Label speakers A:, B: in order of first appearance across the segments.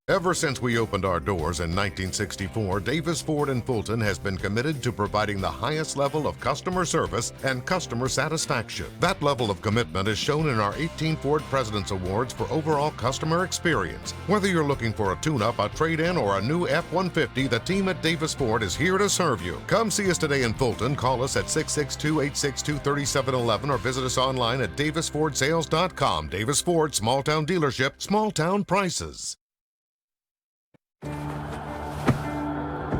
A: Ever since we opened our doors in 1964, Davis Ford in Fulton has been committed to providing the highest level of customer service and customer satisfaction. That level of commitment is shown in our 18 Ford President's Awards for overall customer experience. Whether you're looking for a tune-up, a trade-in, or a new F-150, the team at Davis Ford is here to serve you. Come see us today in Fulton. Call us at 662-862-3711 or visit us online at davisfordsales.com. Davis Ford, small town dealership, small town prices.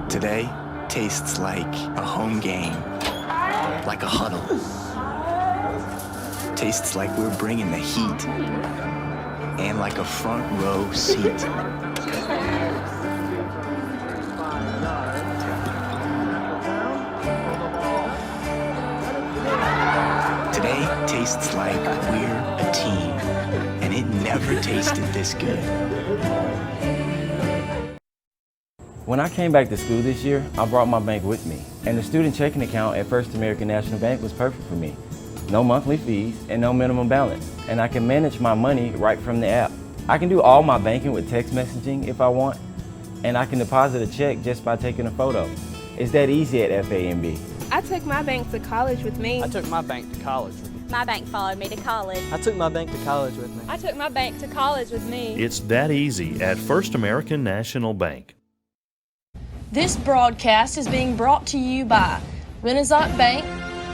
B: Today tastes like a home game, like a huddle. Tastes like we're bringing the heat, and like a front row seat. Today tastes like we're a team, and it never tasted this good.
C: When I came back to school this year, I brought my bank with me, and the student checking account at First American National Bank was perfect for me. No monthly fees and no minimum balance, and I can manage my money right from the app. I can do all my banking with text messaging if I want, and I can deposit a check just by taking a photo. It's that easy at FAMB.
D: I took my bank to college with me.
E: I took my bank to college with me.
F: My bank followed me to college.
E: I took my bank to college with me.
D: I took my bank to college with me.
G: It's that easy at First American National Bank.
H: This broadcast is being brought to you by Renaissance Bank,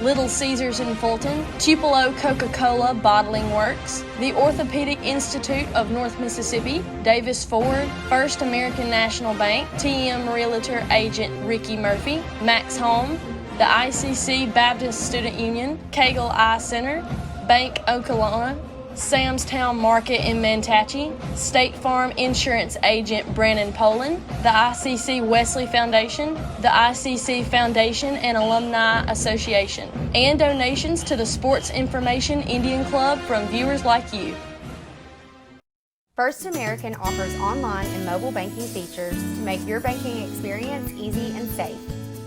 H: Little Caesars in Fulton, Tupelo Coca-Cola Bottling Works, the Orthopedic Institute of North Mississippi, Davis Ford, First American National Bank, TM Realtor Agent Ricky Murphy, Max Holmes, the ICC Baptist Student Union, Cagle Eye Center, Bank Okolona, Sam's Town Market in Mantachie, State Farm Insurance Agent Brandon Poland, the ICC Wesley Foundation, the ICC Foundation and Alumni Association, and donations to the Sports Information Indian Club from viewers like you.
F: First American offers online and mobile banking features to make your banking experience easy and safe.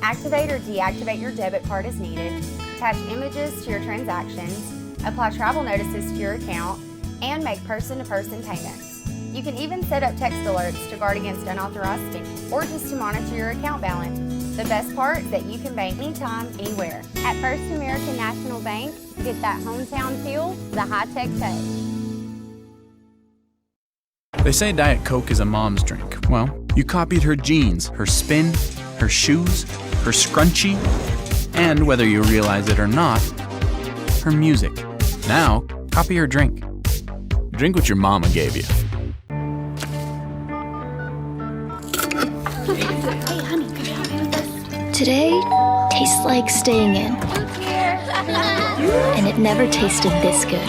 F: Activate or deactivate your debit card as needed, attach images to your transactions, apply travel notices to your account, and make person-to-person payments. You can even set up text alerts to guard against unauthorized spending or just to monitor your account balance. The best part is that you can bank anytime, anywhere. At First American National Bank, get that hometown feel the high-tech touch.
I: They say Diet Coke is a mom's drink. Well, you copied her jeans, her spin, her shoes, her scrunchie, and whether you realize it or not, her music. Now, copy her drink. Drink what your mama gave you.
J: Hey, honey, could you help me with this? Today tastes like staying in. And it never tasted this good.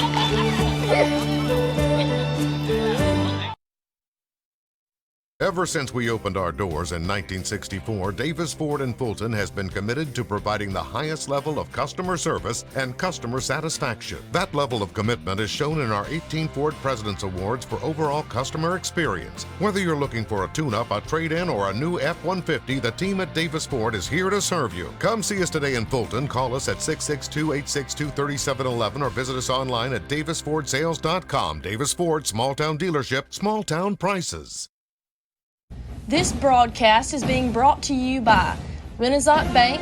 A: Ever since we opened our doors in 1964, Davis Ford in Fulton has been committed to providing the highest level of customer service and customer satisfaction. That level of commitment is shown in our 18 Ford President's Awards for overall customer experience. Whether you're looking for a tune-up, a trade-in, or a new F-150, the team at Davis Ford is here to serve you. Come see us today in Fulton. Call us at 662-862-3711 or visit us online at davisfordsales.com. Davis Ford, small town dealership, small town prices.
H: This broadcast is being brought to you by Renaissance Bank,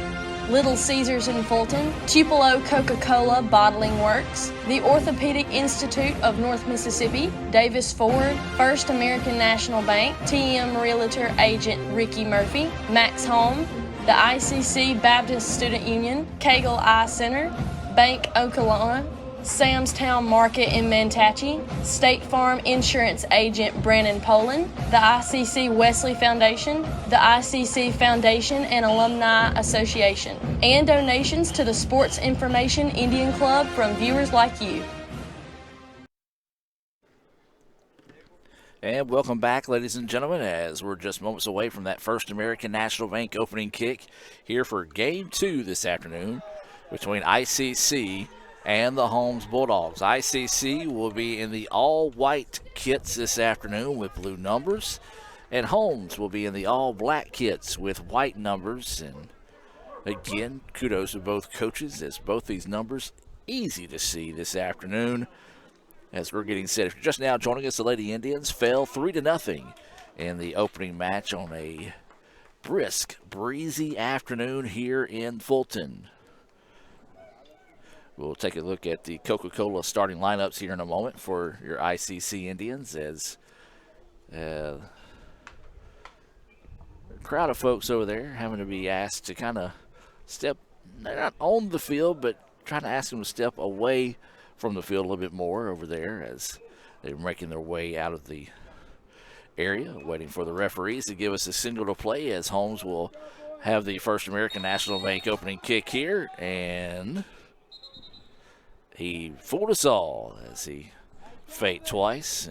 H: Little Caesars in Fulton, Tupelo Coca-Cola Bottling Works, the Orthopedic Institute of North Mississippi, Davis Ford, First American National Bank, TM Realtor Agent Ricky Murphy, Max Holmes, the ICC Baptist Student Union, Cagle Eye Center, Bank Okolona, Sam's Town Market in Mantachie, State Farm Insurance Agent Brandon Poland, the ICC Wesley Foundation, the ICC Foundation and Alumni Association, and donations to the Sports Information Indian Club from viewers like you.
K: And welcome back, ladies and gentlemen, as we're just moments away from that First American National Bank opening kick here for Game 2 this afternoon between ICC and the Holmes Bulldogs. ICC will be in the all-white kits this afternoon with blue numbers, and Holmes will be in the all-black kits with white numbers. And again, kudos to both coaches, as both these numbers easy to see this afternoon as we're getting set. If you're just now joining us, the Lady Indians fell 3-0 in the opening match on a brisk, breezy afternoon here in Fulton. We'll take a look at the Coca-Cola starting lineups here in a moment for your ICC Indians as a crowd of folks over there having to be asked to kind of step, not on the field, but trying to ask them to step away from the field a little bit more over there as they're making their way out of the area, waiting for the referees to give us a signal to play as Holmes will have the First American National Bank opening kick here, and he fooled us all as he faked twice.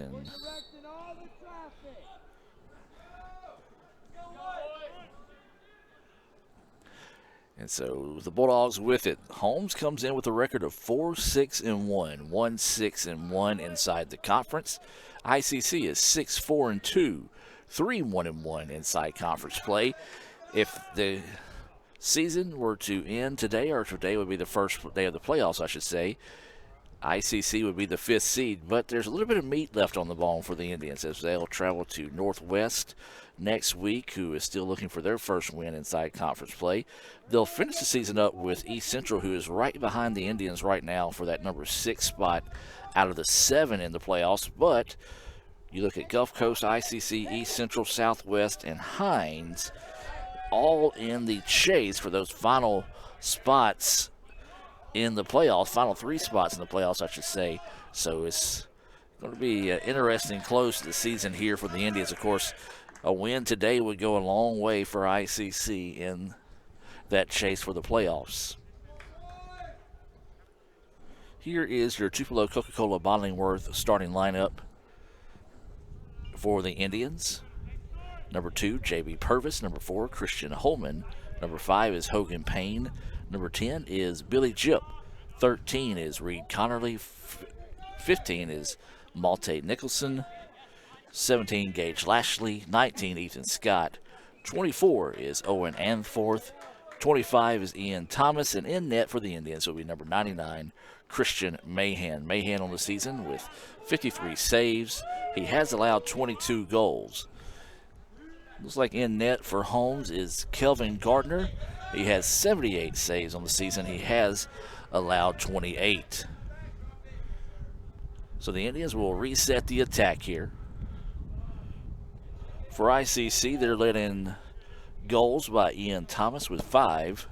K: And so the Bulldogs with it. Holmes comes in with a record of 4-6-1, 1-6-1 inside the conference. ICC is 6-4-2, 3-1-1 inside conference play. If the season were to end today, or today would be the first day of the playoffs, I should say, ICC would be the 5th seed, but there's a little bit of meat left on the bone for the Indians as they'll travel to Northwest next week, who is still looking for their first win inside conference play. They'll finish the season up with East Central, who is right behind the Indians right now for that number 6 spot out of the 7 in the playoffs. But you look at Gulf Coast, ICC, East Central, Southwest, and Hines, all in the chase for those final spots in the playoffs, final 3 spots in the playoffs, I should say. So it's going to be an interesting close to the season here for the Indians. Of course, a win today would go a long way for ICC in that chase for the playoffs. Here is your Tupelo Coca-Cola Bottling Worth starting lineup for the Indians. Number 2, J.B. Purvis. Number 4, Christian Holman. Number 5 is Hogan Payne. Number 10 is Billy Jip. 13 is Reed Connerly. 15 is Malte Nicholson. 17, Gage Lashley. 19, Ethan Scott. 24 is Owen Anforth. 25 is Ian Thomas. And in net for the Indians will be number 99, Christian Mahan. Mahan on the season with 53 saves. He has allowed 22 goals. Looks like in net for Holmes is Kelvin Gardner. He has 78 saves on the season. He has allowed 28. So the Indians will reset the attack here. For ICC, they're led in goals by Ian Thomas with 5.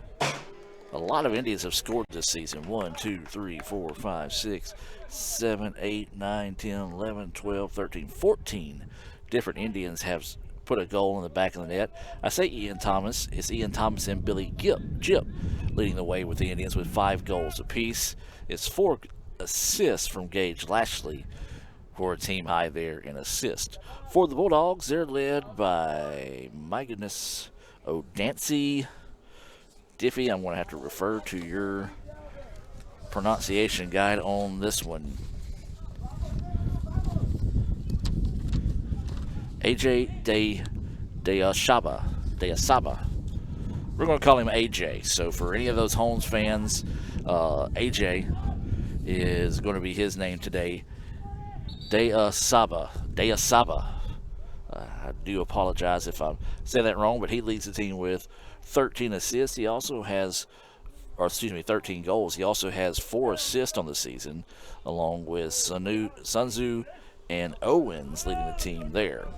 K: A lot of Indians have scored this season. 1, 2, 3, 4, 5, 6, 7, 8, 9, 10, 11, 12, 13, 14 different Indians have put a goal in the back of the net. I say Ian Thomas. It's Ian Thomas and Billy Jip leading the way with the Indians with 5 goals apiece. It's 4 assists from Gage Lashley for a team high there in assist. For the Bulldogs, they're led by, my goodness, O'Dancy Diffie. I'm going to have to refer to your pronunciation guide on this one. AJ Deasaba. We're going to call him AJ. So for any of those Holmes fans, AJ is going to be his name today. Deasaba. I do apologize if I say that wrong, but he leads the team with 13 assists. He also has, 13 goals. He also has 4 assists on the season, along with Sunzu and Owens leading the team there.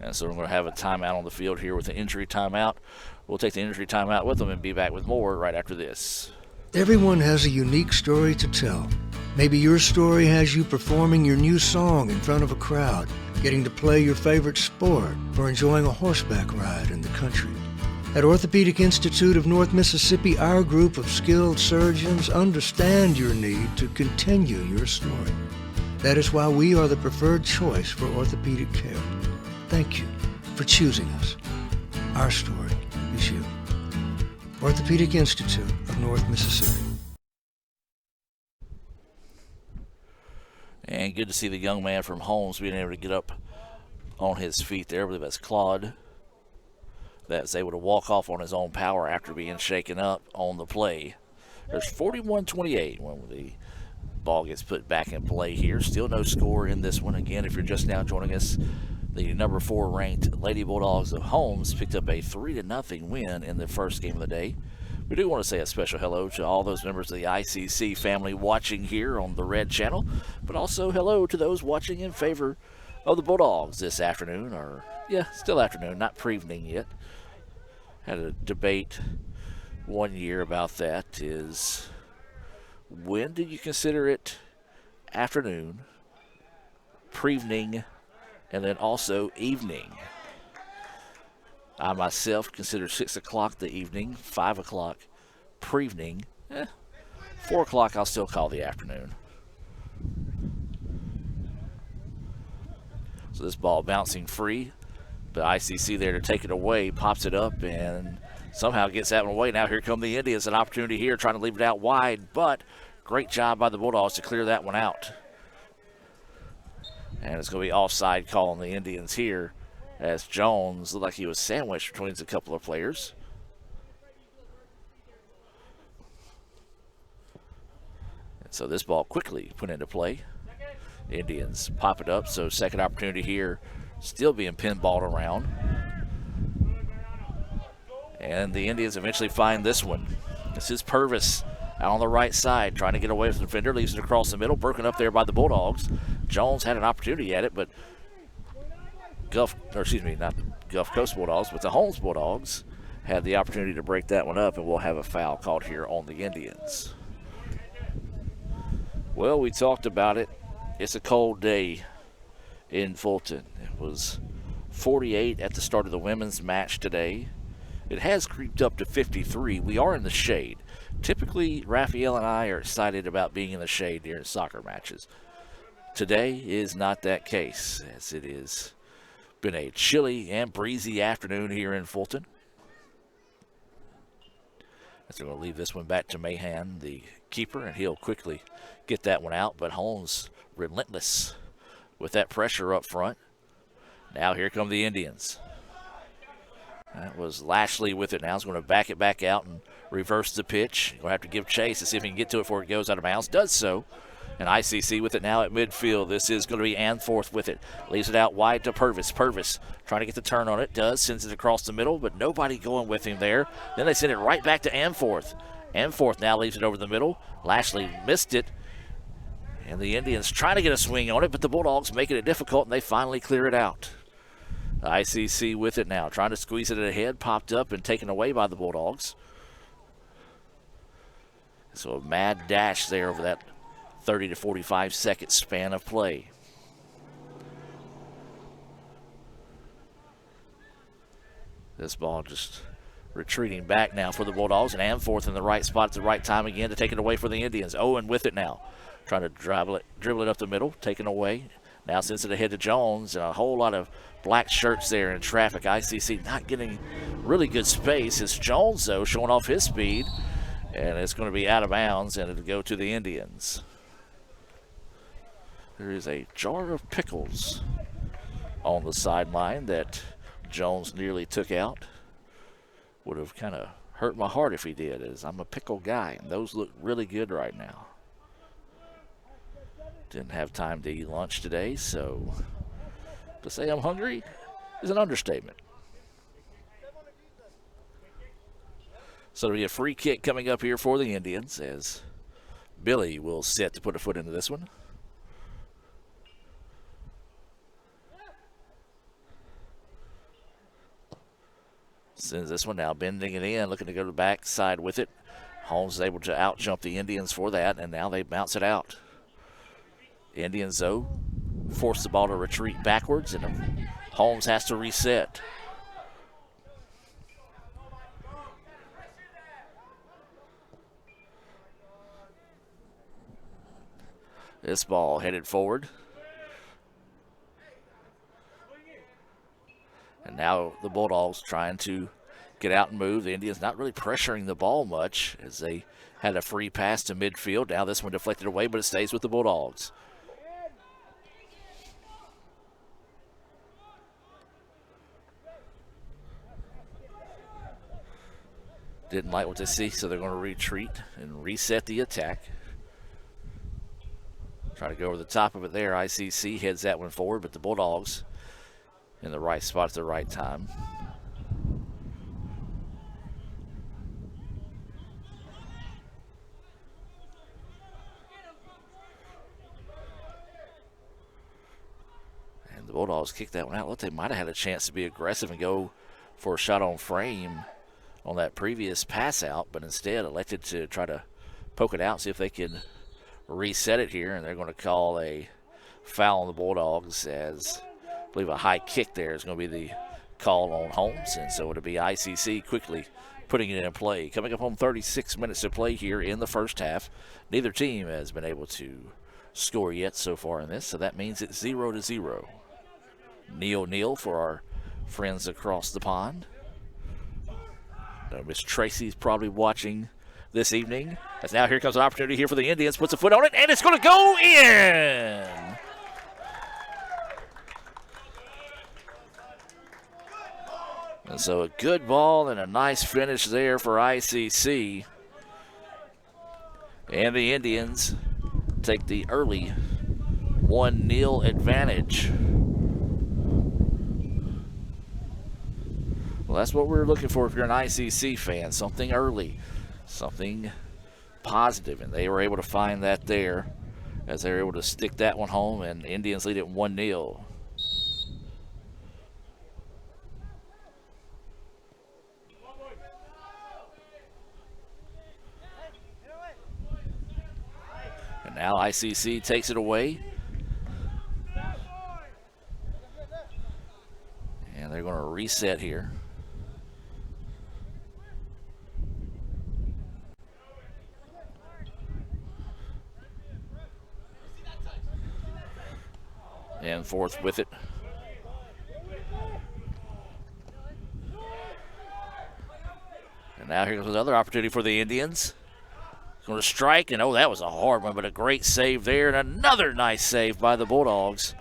K: And so we're going to have a timeout on the field here with an injury timeout. We'll take the injury timeout with them and be back with more right after this.
L: Everyone has a unique story to tell. Maybe your story has you performing your new song in front of a crowd, getting to play your favorite sport, or enjoying a horseback ride in the country. At Orthopedic Institute of North Mississippi, our group of skilled surgeons understand your need to continue your story. That is why we are the preferred choice for orthopedic care. Thank you for choosing us. Our story is you. Orthopedic Institute of North Mississippi.
K: And good to see the young man from Holmes being able to get up on his feet there. I believe that's Claude that's able to walk off on his own power after being shaken up on the play. There's 41-28 when the ball gets put back in play here. Still no score in this one. Again, if you're just now joining us, the number 4 ranked Lady Bulldogs of Holmes picked up a 3-0 win in the first game of the day. We do want to say a special hello to all those members of the ICC family watching here on the Red Channel, but also hello to those watching in favor of the Bulldogs this afternoon, or, yeah, still afternoon, not pre-evening yet. Had a debate one year about that, is when do you consider it afternoon, pre-evening, and then also evening? I myself consider 6 o'clock the evening, 5 o'clock pre-evening, 4 o'clock I'll still call the afternoon. So this ball bouncing free, but ICC there to take it away, pops it up and somehow gets that one away. Now here come the Indians, an opportunity here trying to leave it out wide, but great job by the Bulldogs to clear that one out. And it's going to be offside call on the Indians here, as Jones looked like he was sandwiched between a couple of players. And so this ball quickly put into play. The Indians pop it up, so second opportunity here, still being pinballed around. And the Indians eventually find this one. This is Purvis out on the right side, trying to get away from the defender, leaves it across the middle, broken up there by the Bulldogs. Jones had an opportunity at it, but not the Gulf Coast Bulldogs, but the Holmes Bulldogs had the opportunity to break that one up, and we'll have a foul called here on the Indians. Well, we talked about it. It's a cold day in Fulton. It was 48 at the start of the women's match today. It has creeped up to 53. We are in the shade. Typically, Raphael and I are excited about being in the shade during soccer matches. Today is not that case, as it is been a chilly and breezy afternoon here in Fulton. So we'll leave this one back to Mahan, the keeper, and he'll quickly get that one out. But Holmes relentless with that pressure up front. Now here come the Indians. That was Lashley with it now. He's going to back it back out and reverse the pitch. Going to have to give chase to see if he can get to it before it goes out of bounds. Does so. And ICC with it now at midfield. This is going to be Anforth with it. Leaves it out wide to Purvis. Purvis trying to get the turn on it. Does. Sends it across the middle, but nobody going with him there. Then they send it right back to Anforth. Anforth now leaves it over the middle. Lashley missed it. And the Indians trying to get a swing on it, but the Bulldogs making it difficult, and they finally clear it out. ICC with it now. Trying to squeeze it ahead. Popped up and taken away by the Bulldogs. So a mad dash there over that 30 to 45 second span of play. This ball just retreating back now for the Bulldogs, and Amforth in the right spot at the right time again to take it away for the Indians. Owen with it now, trying to dribble it up the middle, taken away. Now sends it ahead to Jones, and a whole lot of black shirts there in traffic. ICC not getting really good space. It's Jones, though, showing off his speed, and it's going to be out of bounds, and it'll go to the Indians. There is a jar of pickles on the sideline that Jones nearly took out. Would have kind of hurt my heart if he did, as I'm a pickle guy, and those look really good right now. Didn't have time to eat lunch today, so to say I'm hungry is an understatement. So there'll be a free kick coming up here for the Indians, as Billy will set to put a foot into this one. Sends this one now, bending it in, looking to go to the backside with it. Holmes is able to out-jump the Indians for that, and now they bounce it out. The Indians, though, force the ball to retreat backwards, and Holmes has to reset. This ball headed forward. And now the Bulldogs trying to get out and move. The Indians not really pressuring the ball much, as they had a free pass to midfield. Now this one deflected away, but it stays with the Bulldogs. didn't like what they see, so they're going to retreat and reset the attack. Try to go over the top of it there. ICC heads that one forward, but the Bulldogs in the right spot at the right time. And the Bulldogs kicked that one out. Look, they might have had a chance to be aggressive and go for a shot on frame on that previous pass out, but instead elected to try to poke it out, see if they can reset it here, and they're going to call a foul on the Bulldogs, as I believe a high kick there is going to be the call on Holmes, and so it'll be ICC quickly putting it in play. Coming up on 36 minutes to play here in the first half. Neither team has been able to score yet so far in this, so that means it's 0-0. Nil for our friends across the pond. Miss Tracy's probably watching this evening, as now here comes an opportunity here for the Indians. Puts a foot on it, and it's going to go in. And so a good ball and a nice finish there for ICC. And the Indians take the early 1-0 advantage. Well, that's what we're looking for if you're an ICC fan. Something early, something positive, and they were able to find that there as they were able to stick that one home, and the Indians lead it 1-0. And now ICC takes it away. And they're going to reset here. And forth with it. And now here comes another opportunity for the Indians. Going to strike, and oh, that was a hard one, but a great save there, and another nice save by the Bulldogs.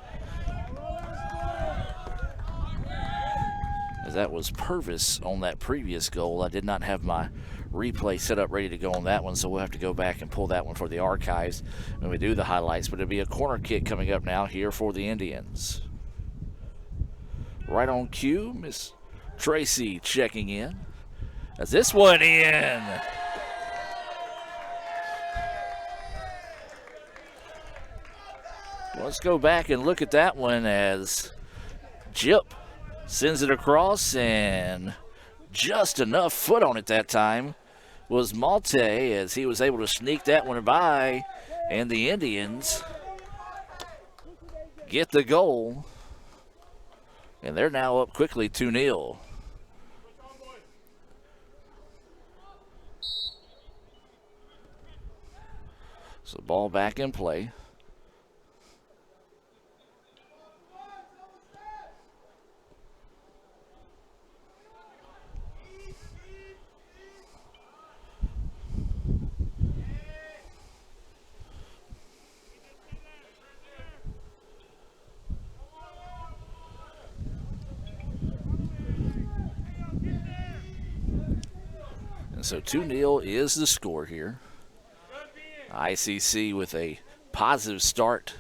K: As that was Purvis on that previous goal. I did not have my replay set up ready to go on that one, so we'll have to go back and pull that one for the archives when we do the highlights. But it'll be a corner kick coming up now here for the Indians. Right on cue, Miss Tracy checking in. As this one in. Let's go back and look at that one as Jip sends it across, and just enough foot on it that time was Malte, as he was able to sneak that one by, and the Indians get the goal, and they're now up quickly 2-0. So ball back in play. So 2-0 is the score here. ICC with a positive start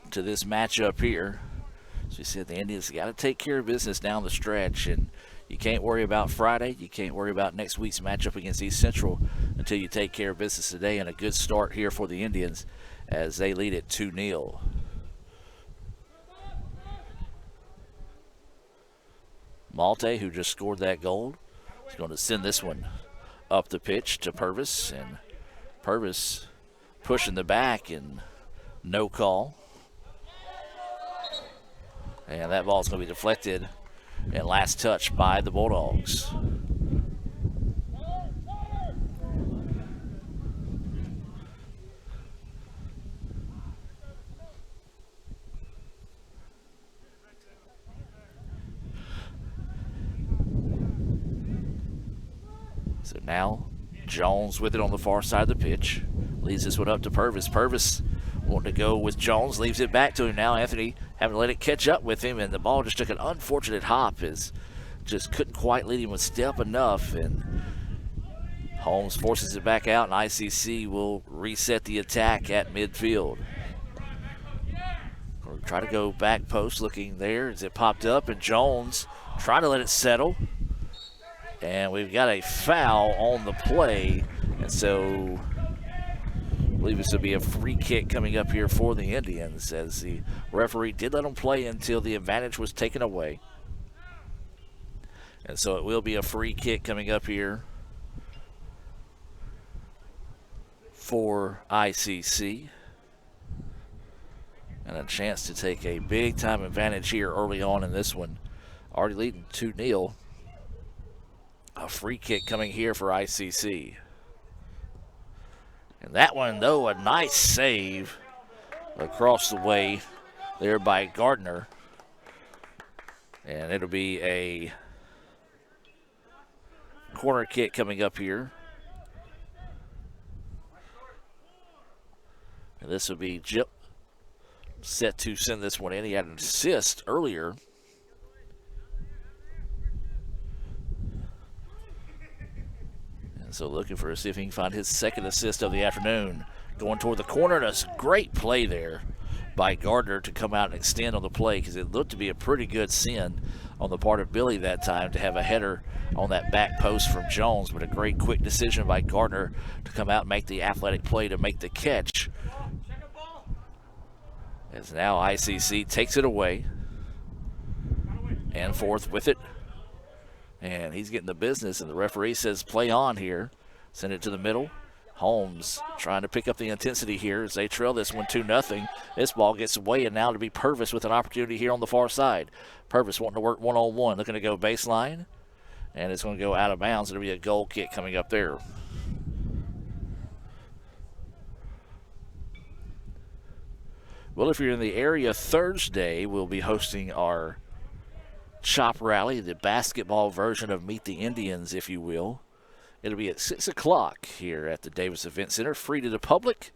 K: to this matchup here. As we said, the Indians got to take care of business down the stretch, and you can't worry about Friday. You can't worry about next week's matchup against East Central until you take care of business today, and a good start here for the Indians as they lead it 2-0. Malte, who just scored that goal, is going to send this one up the pitch to Purvis, and Purvis pushing the back and no call. And that ball's going to be deflected and last touch by the Bulldogs. So now Jones with it on the far side of the pitch. Leaves this one up to Purvis. Purvis wanting to go with Jones, leaves it back to him now. Anthony having to let it catch up with him, and the ball just took an unfortunate hop as just couldn't quite lead him a step enough, and Holmes forces it back out, and ICC will reset the attack at midfield. We'll try to go back post, looking there as it popped up, and Jones trying to let it settle. And we've got a foul on the play, and so I believe this will be a free kick coming up here for the Indians, as the referee did let them play until the advantage was taken away. And so it will be a free kick coming up here for ICC. And a chance to take a big-time advantage here early on in this one. Already leading 2-0. A free kick coming here for ICC. And that one, though, a nice save across the way there by Gardner. And it'll be a corner kick coming up here. And this will be Jip set to send this one in. He had an assist earlier. And so looking for see if he can find his second assist of the afternoon. Going toward the corner, and a great play there by Gardner to come out and extend on the play, because it looked to be a pretty good sin on the part of Billy that time to have a header on that back post from Jones, but a great quick decision by Gardner to come out and make the athletic play to make the catch. As now ICC takes it away and forth with it. And he's getting the business, and the referee says play on here. Send it to the middle. Holmes trying to pick up the intensity here as they trail this one 2-0. This ball gets away, and now to be Purvis with an opportunity here on the far side. Purvis wanting to work one-on-one, looking to go baseline, and it's going to go out of bounds. It'll be a goal kick coming up there. Well, if you're in the area Thursday, we'll be hosting our Chop Rally, the basketball version of Meet the Indians, if you will. It'll be at 6 o'clock here at the Davis Event Center, free to the public,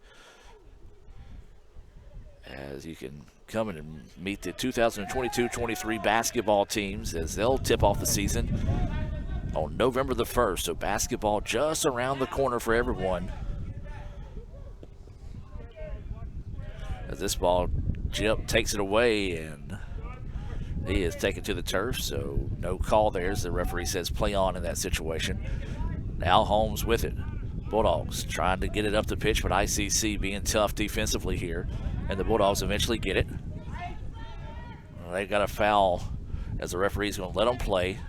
K: as you can come in and meet the 2022-23 basketball teams as they'll tip off the season on November the 1st. So basketball just around the corner for everyone. As this ball, Jip takes it away, and he is taken to the turf, so no call there as the referee says play on in that situation. Now Holmes with it. Bulldogs trying to get it up the pitch, but ICC being tough defensively here, and the Bulldogs eventually get it. Well, they got a foul as the referee's going to let them play.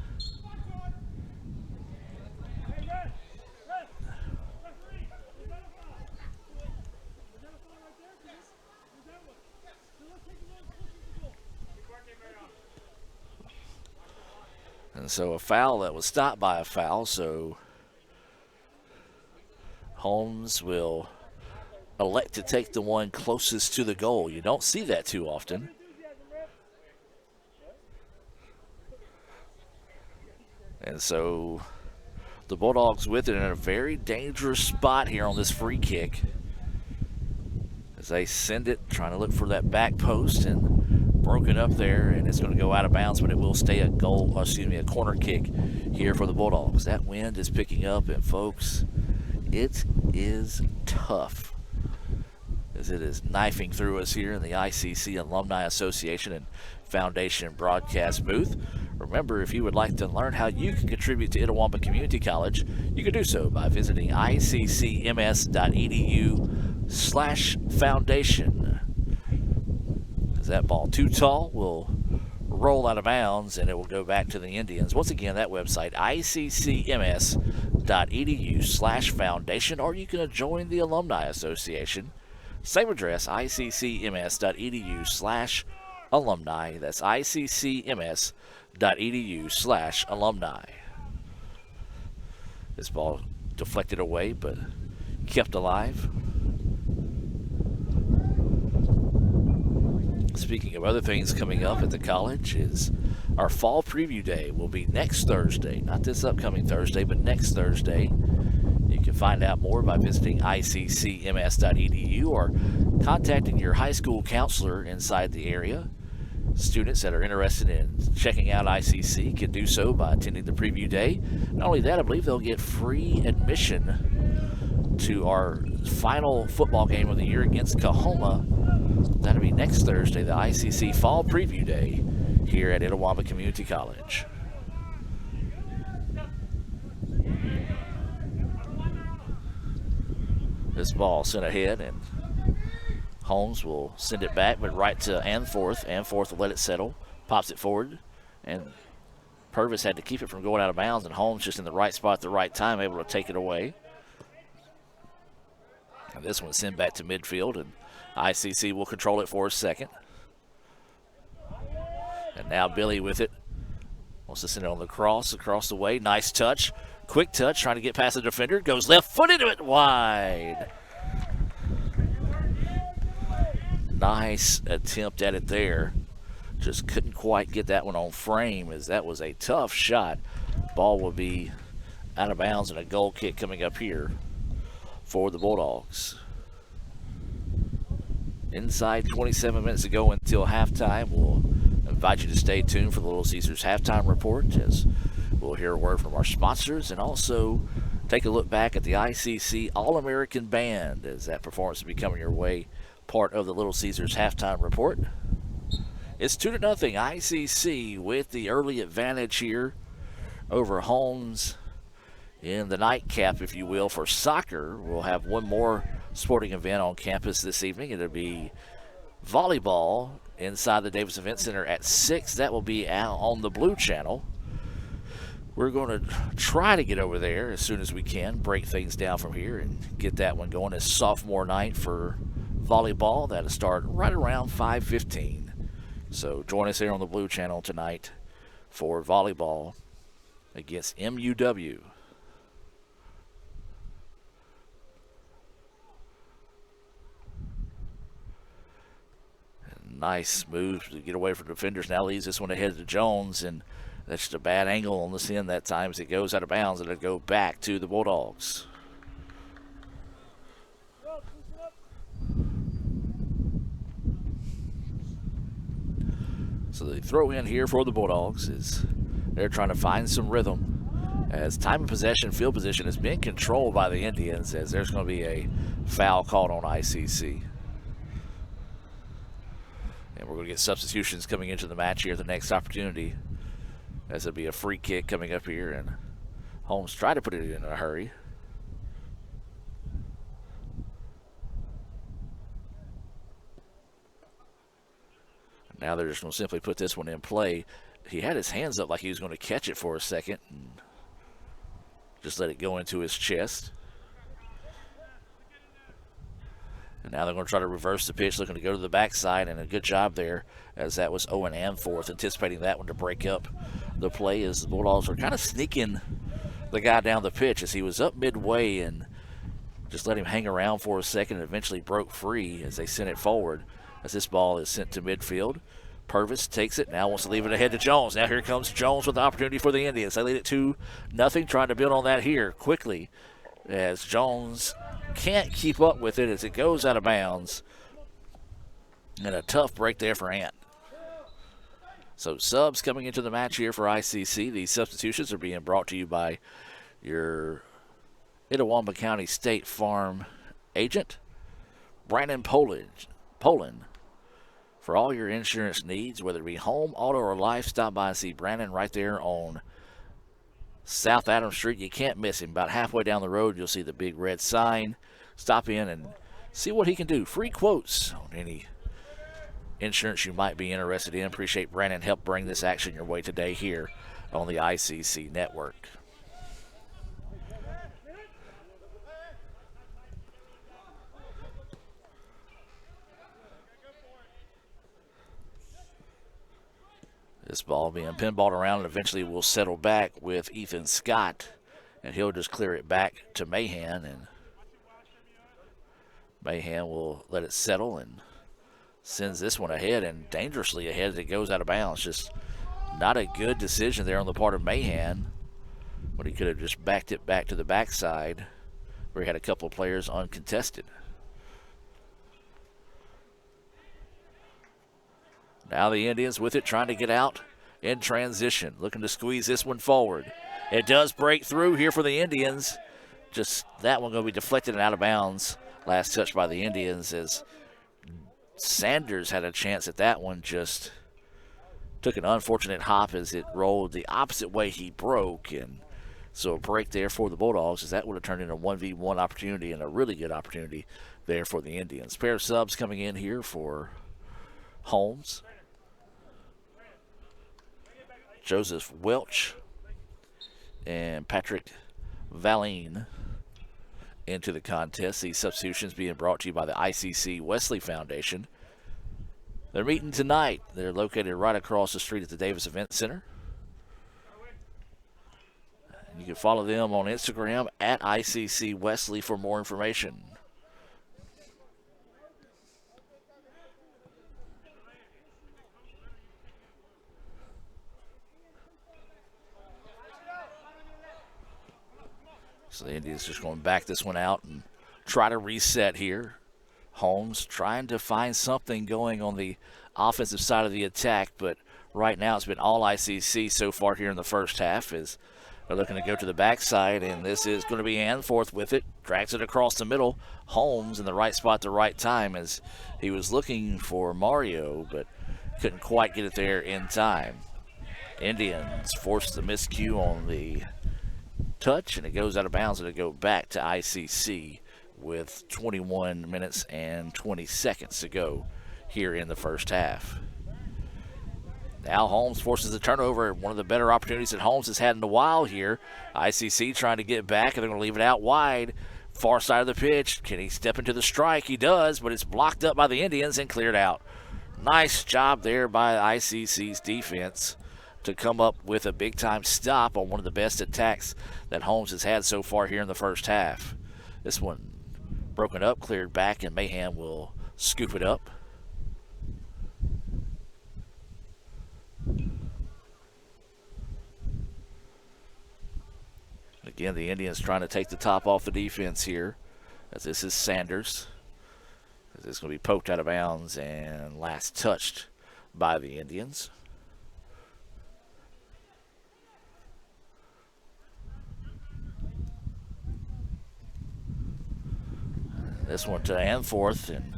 K: And so a foul that was stopped by a foul, so Holmes will elect to take the one closest to the goal. You don't see that too often. And so the Bulldogs with it in a very dangerous spot here on this free kick, as they send it, trying to look for that back post, and broken up there, and it's going to go out of bounds, but it will stay a corner kick here for the Bulldogs. That wind is picking up, and folks, it is tough as it is knifing through us here in the ICC Alumni Association and Foundation broadcast booth. Remember, if you would like to learn how you can contribute to Itawamba Community College, you can do so by visiting iccms.edu/foundation. That ball too tall will roll out of bounds, and it will go back to the Indians. Once again, that website, iccms.edu/foundation, or you can join the Alumni Association. Same address, iccms.edu/alumni. That's iccms.edu/alumni. This ball deflected away, but kept alive. Speaking of other things coming up at the college, is our fall preview day will be next Thursday. Not this upcoming Thursday, but next Thursday. You can find out more by visiting iccms.edu or contacting your high school counselor inside the area. Students that are interested in checking out ICC can do so by attending the preview day. Not only that, I believe they'll get free admission to our final football game of the year against Kahoma. That'll be next Thursday, the ICC Fall Preview Day here at Itawamba Community College. This ball sent ahead, and Holmes will send it back, but right to Anforth. Anforth will let it settle, pops it forward, and Purvis had to keep it from going out of bounds, and Holmes just in the right spot at the right time, able to take it away. And this one sent back to midfield, and ICC will control it for a second. And now Billy with it. Wants to send it on the cross, across the way. Nice touch. Quick touch, trying to get past the defender. Goes left foot into it, wide. Nice attempt at it there. Just couldn't quite get that one on frame, as that was a tough shot. Ball will be out of bounds, and a goal kick coming up here for the Bulldogs. Inside 27 minutes to go until halftime. We'll invite you to stay tuned for the Little Caesars halftime report, as we'll hear a word from our sponsors and also take a look back at the ICC All-American Band, as that performance will be coming your way, part of the Little Caesars halftime report. It's 2-0 ICC with the early advantage here over Holmes in the nightcap, if you will, for soccer. We'll have one more sporting event on campus this evening. It'll be volleyball inside the Davis Event Center at 6. That will be out on the Blue Channel. We're going to try to get over there as soon as we can, break things down from here and get that one going. It's sophomore night for volleyball. That'll start right around 5:15. So join us here on the Blue Channel tonight for volleyball against MUW. Nice move to get away from defenders. Now leaves this one ahead to Jones, and that's just a bad angle on this end that time as it goes out of bounds, and it'll go back to the Bulldogs. So the throw in here for the Bulldogs is they're trying to find some rhythm, as time of possession, field position has been controlled by the Indians, as there's going to be a foul called on ICC. And we're going to get substitutions coming into the match here at the next opportunity, as it'll be a free kick coming up here, and Holmes tried to put it in a hurry. Now they're just going to simply put this one in play. He had his hands up like he was going to catch it for a second, and just let it go into his chest. And now they're going to try to reverse the pitch, looking to go to the backside, and a good job there, as that was Owen Anforth anticipating that one to break up the play, as the Bulldogs were kind of sneaking the guy down the pitch as he was up midway, and just let him hang around for a second and eventually broke free as they sent it forward, as this ball is sent to midfield. Purvis takes it, now wants to leave it ahead to Jones. Now here comes Jones with the opportunity for the Indians. They lead it 2-0, trying to build on that here quickly, as Jones can't keep up with it as it goes out of bounds. And a tough break there for Ant. So subs coming into the match here for ICC. These substitutions are being brought to you by your Itawamba County State Farm agent, Brandon Poland. For all your insurance needs, whether it be home, auto, or life, stop by and see Brandon right there on South Adams Street. You can't miss him. About halfway down the road, you'll see the big red sign. Stop in and see what he can do. Free quotes on any insurance you might be interested in. Appreciate Brandon help bring this action your way today here on the ICC network. This ball being pinballed around, and eventually will settle back with Ethan Scott, and he'll just clear it back to Mahan, and Mahan will let it settle and sends this one ahead, and dangerously ahead as it goes out of bounds. Just not a good decision there on the part of Mahan, but he could have just backed it back to the backside where he had a couple of players uncontested. Now the Indians with it, trying to get out in transition, looking to squeeze this one forward. It does break through here for the Indians. Just that one going to be deflected and out of bounds. Last touch by the Indians as Sanders had a chance at that one, just took an unfortunate hop as it rolled the opposite way he broke. And so a break there for the Bulldogs, as that would have turned into a 1v1 opportunity and a really good opportunity there for the Indians. Pair of subs coming in here for Holmes. Joseph Welch and Patrick Valine into the contest. These substitutions being brought to you by the ICC Wesley Foundation. They're meeting tonight. They're located right across the street at the Davis Event Center. You can follow them on Instagram at ICC Wesley for more information. So the Indians just going to back this one out and try to reset here. Holmes trying to find something going on the offensive side of the attack, but right now it's been all ICC so far here in the first half as they're looking to go to the backside, and this is going to be Anforth with it. Drags it across the middle. Holmes in the right spot at the right time as he was looking for Mario, but couldn't quite get it there in time. Indians forced the miscue on the touch, and it goes out of bounds, and it go back to ICC with 21 minutes and 20 seconds to go here in the first half. Now Holmes forces a turnover, one of the better opportunities that Holmes has had in a while here. ICC trying to get back, and they're going to leave it out wide. Far side of the pitch. Can he step into the strike? He does, but it's blocked up by the Indians and cleared out. Nice job there by ICC's defense to come up with a big-time stop on one of the best attacks that Holmes has had so far here in the first half. This one broken up, cleared back, and Mayhem will scoop it up. Again, the Indians trying to take the top off the defense here, as this is Sanders. This is going to be poked out of bounds and last touched by the Indians. This one to Anforth, and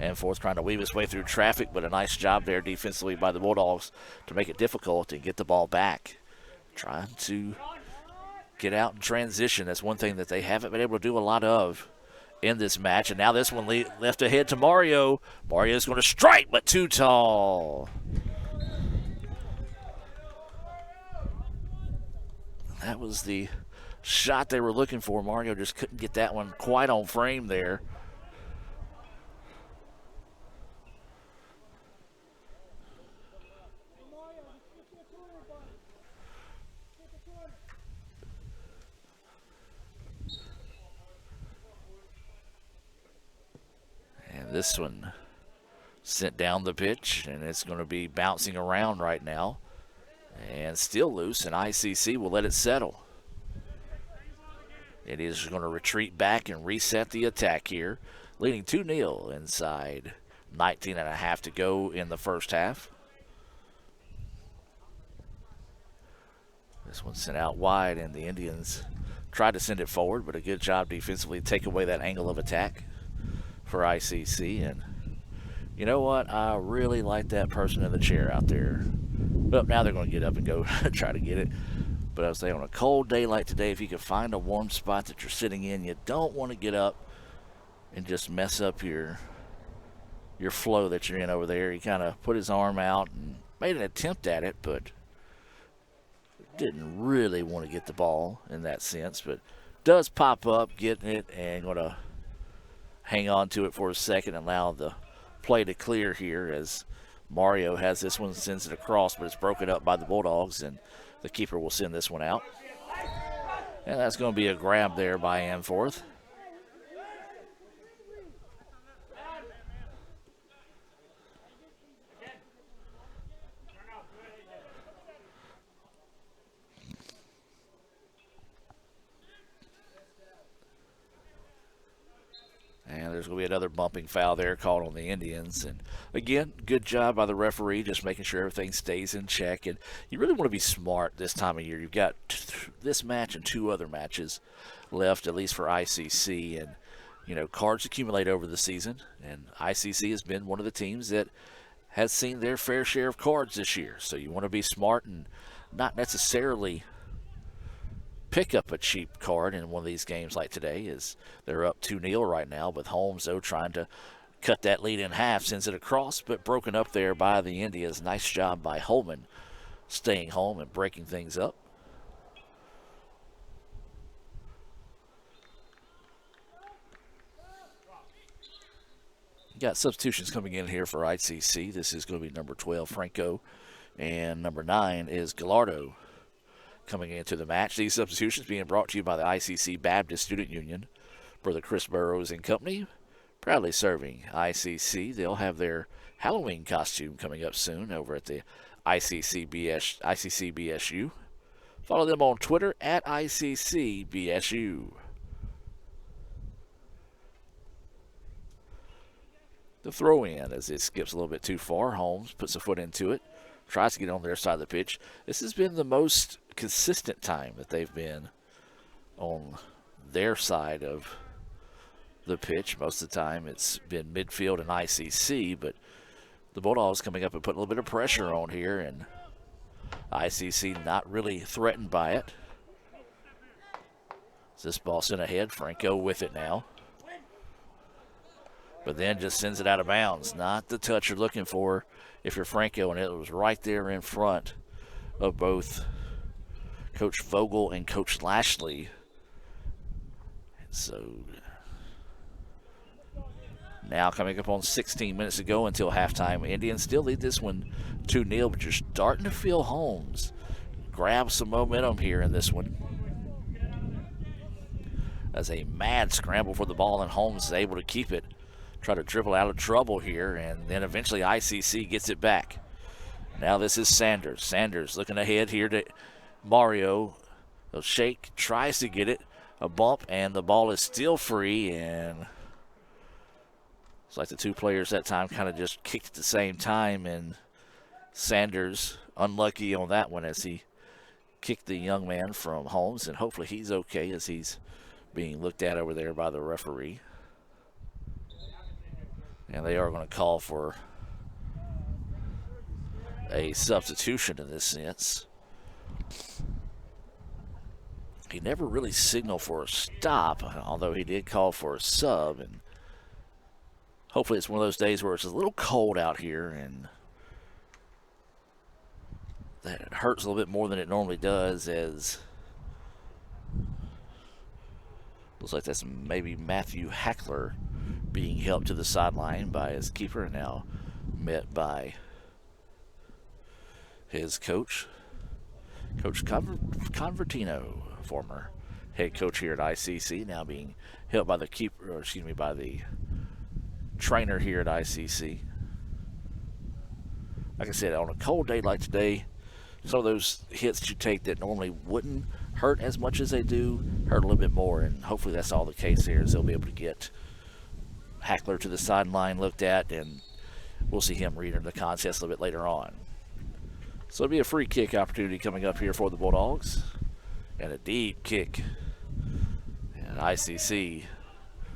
K: Anforth trying to weave his way through traffic, but a nice job there defensively by the Bulldogs to make it difficult and get the ball back. Trying to get out in transition. That's one thing that they haven't been able to do a lot of in this match. And now this one left ahead to Mario. Mario's going to strike, but too tall. That was the shot they were looking for. Mario just couldn't get that one quite on frame there. And this one sent down the pitch, and it's going to be bouncing around right now and still loose, and ICC will let it settle. It is going to retreat back and reset the attack here, leading 2-0 inside 19.5 to go in the first half. This one sent out wide, and the Indians tried to send it forward, but a good job defensively to take away that angle of attack for ICC. And you know what? I really like that person in the chair out there. Well, now they're going to get up and go try to get it. But I was saying, on a cold day like today, if you can find a warm spot that you're sitting in, you don't want to get up and just mess up your flow that you're in over there. He kind of put his arm out and made an attempt at it, but didn't really want to get the ball in that sense. But does pop up, getting it, and going to hang on to it for a second and allow the play to clear here as Mario has this one, sends it across, but it's broken up by the Bulldogs, and the keeper will send this one out. And that's going to be a grab there by Anforth. And there's going to be another bumping foul there called on the Indians. And again, good job by the referee just making sure everything stays in check. And you really want to be smart this time of year. You've got this match and 2 other matches left, at least for ICC. And, you know, cards accumulate over the season. And ICC has been one of the teams that has seen their fair share of cards this year. So you want to be smart and not necessarily pick up a cheap card in one of these games like today, as they're up 2-0 right now, with Holmes, though, trying to cut that lead in half, sends it across, but broken up there by the Indians. Nice job by Holman staying home and breaking things up. Got substitutions coming in here for ICC. This is going to be number 12, Franco, and number 9 is Gallardo coming into the match. These substitutions being brought to you by the ICC Baptist Student Union. Brother Chris Burrows and company, proudly serving ICC. They'll have their Halloween costume coming up soon over at the ICC BSU. Follow them on Twitter at ICC BSU. The throw in as it skips a little bit too far. Holmes puts a foot into it, tries to get on their side of the pitch. This has been the most consistent time that they've been on their side of the pitch. Most of the time it's been midfield and ICC, but the Bulldogs coming up and putting a little bit of pressure on here, and ICC not really threatened by it. This ball sent ahead, Franco with it now, but then just sends it out of bounds. Not the touch you're looking for if you're Franco, and it was right there in front of both Coach Vogel and Coach Lashley. So now coming up on 16 minutes to go until halftime. Indians still lead this one 2-0, but you're starting to feel Holmes grab some momentum here in this one. As a mad scramble for the ball, and Holmes is able to keep it. Try to dribble out of trouble here, and then eventually ICC gets it back. Now this is Sanders. Sanders looking ahead here to Mario. He'll shake, tries to get it. A bump, and the ball is still free, and it's like the 2 players that time kind of just kicked at the same time, and Sanders unlucky on that one as he kicked the young man from Holmes, and hopefully he's okay as he's being looked at over there by the referee. And they are going to call for a substitution in this sense. He never really signaled for a stop, although he did call for a sub. And hopefully it's one of those days where it's a little cold out here, and that hurts a little bit more than it normally does, as looks like that's maybe Matthew Hackler being helped to the sideline by his keeper, now met by his coach, Coach Convertino, former head coach here at ICC, now being helped by the keeper, or excuse me, by the trainer here at ICC. Like I said, on a cold day like today, some of those hits that you take that normally wouldn't hurt as much as they do hurt a little bit more, and hopefully that's all the case here, is they'll be able to get Hackler to the sideline looked at, and we'll see him reenter the contest a little bit later on. So it'll be a free kick opportunity coming up here for the Bulldogs, and a deep kick. And ICC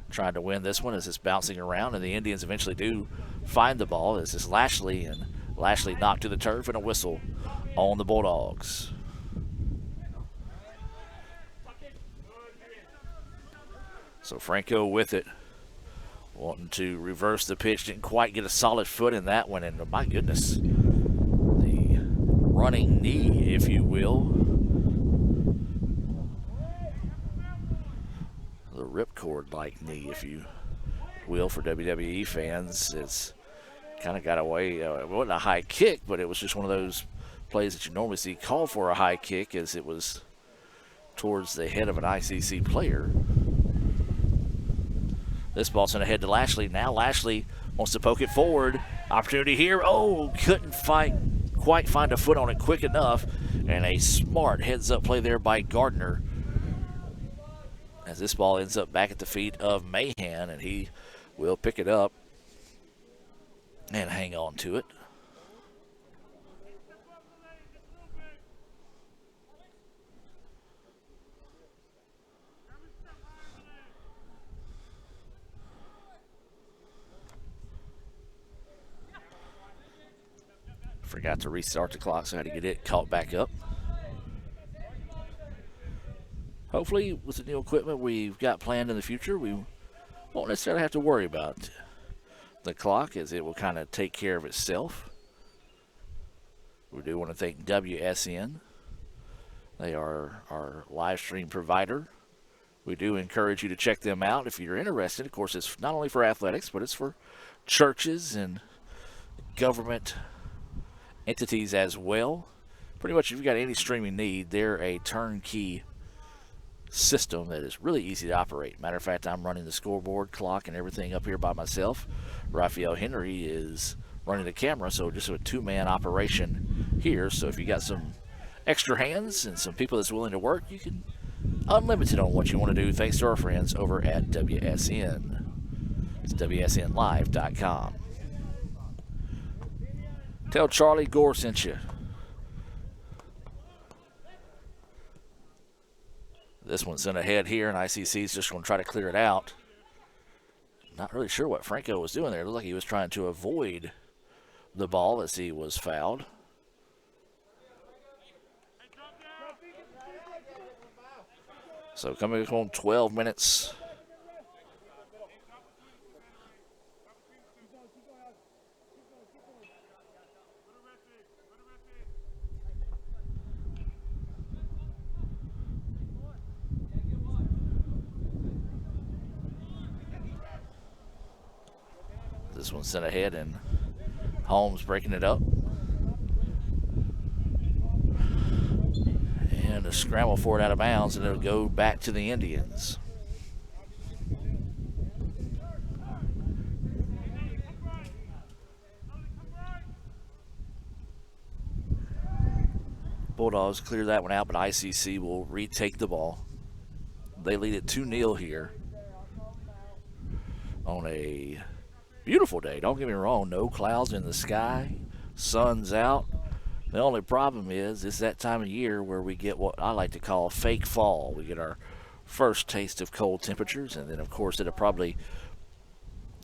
K: trying to win this one as it's bouncing around, and the Indians eventually do find the ball as it's Lashley, and Lashley knocked to the turf, and a whistle on the Bulldogs. So Franco with it, wanting to reverse the pitch, didn't quite get a solid foot in that one, and my goodness, the running knee, if you will, the ripcord-like knee, if you will, for WWE fans. It's kind of got away. It wasn't a high kick, but it was just one of those plays that you normally see call for a high kick, as it was towards the head of an ICC player. This ball sent ahead to Lashley. Now Lashley wants to poke it forward. Opportunity here. Oh, couldn't quite find a foot on it quick enough. And a smart heads-up play there by Gardner, as this ball ends up back at the feet of Mahan, and he will pick it up and hang on to it. Forgot to restart the clock, so I had to get it caught back up. Hopefully, with the new equipment we've got planned in the future, we won't necessarily have to worry about the clock, as it will kind of take care of itself. We do want to thank WSN. They are our live stream provider. We do encourage you to check them out if you're interested. Of course, it's not only for athletics, but it's for churches and government entities as well. Pretty much, if you've got any streaming need, they're a turnkey system that is really easy to operate. Matter of fact, I'm running the scoreboard, clock, and everything up here by myself. Raphael Henry is running the camera, so just a two-man operation here. So if you got some extra hands and some people that's willing to work, you can unlimited on what you want to do, thanks to our friends over at WSN. It's WSNlive.com. Tell Charlie Gore sent you. This one's sent ahead here, and ICC is just going to try to clear it out. Not really sure what Franco was doing there. It looked like he was trying to avoid the ball as he was fouled. So coming home 12 minutes. This one's sent ahead, and Holmes breaking it up. And a scramble for it out of bounds, and it'll go back to the Indians. Bulldogs clear that one out, but ICC will retake the ball. They lead it 2-0 here on a beautiful day. Don't get me wrong, no clouds in the sky, sun's out. The only problem is it's that time of year where we get what I like to call fake fall. We get our first taste of cold temperatures, and then of course it'll probably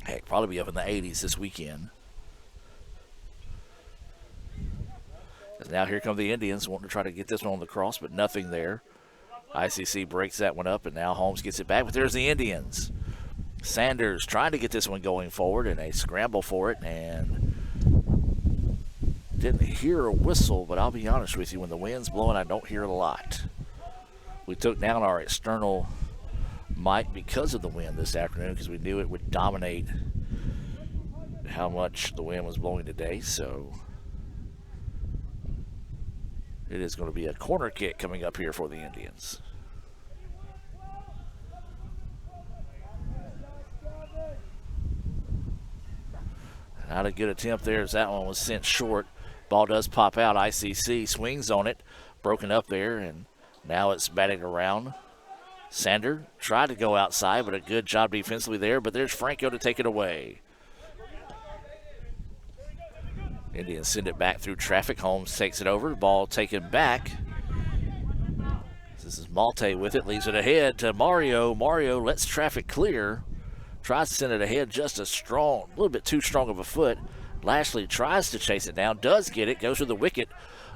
K: be up in the 80s this weekend. Now here come the Indians wanting to try to get this one on the cross, but nothing there. ICC breaks that one up, and now Holmes gets it back, but there's the Indians. Sanders trying to get this one going forward, and they scramble for it, and didn't hear a whistle, but I'll be honest with you, when the wind's blowing, I don't hear it a lot. We took down our external mic because of the wind this afternoon, because we knew it would dominate how much the wind was blowing today. So it is going to be a corner kick coming up here for the Indians. Not a good attempt there, as that one was sent short. Ball does pop out. ICC swings on it, broken up there, and now it's batting around. Sander tried to go outside, but a good job defensively there, but there's Franco to take it away. Indians send it back through traffic. Holmes takes it over. Ball taken back. This is Malte with it, leaves it ahead to Mario. Mario lets traffic clear. Tries to send it ahead, just a little bit too strong of a foot. Lashley tries to chase it down, does get it, goes to the wicket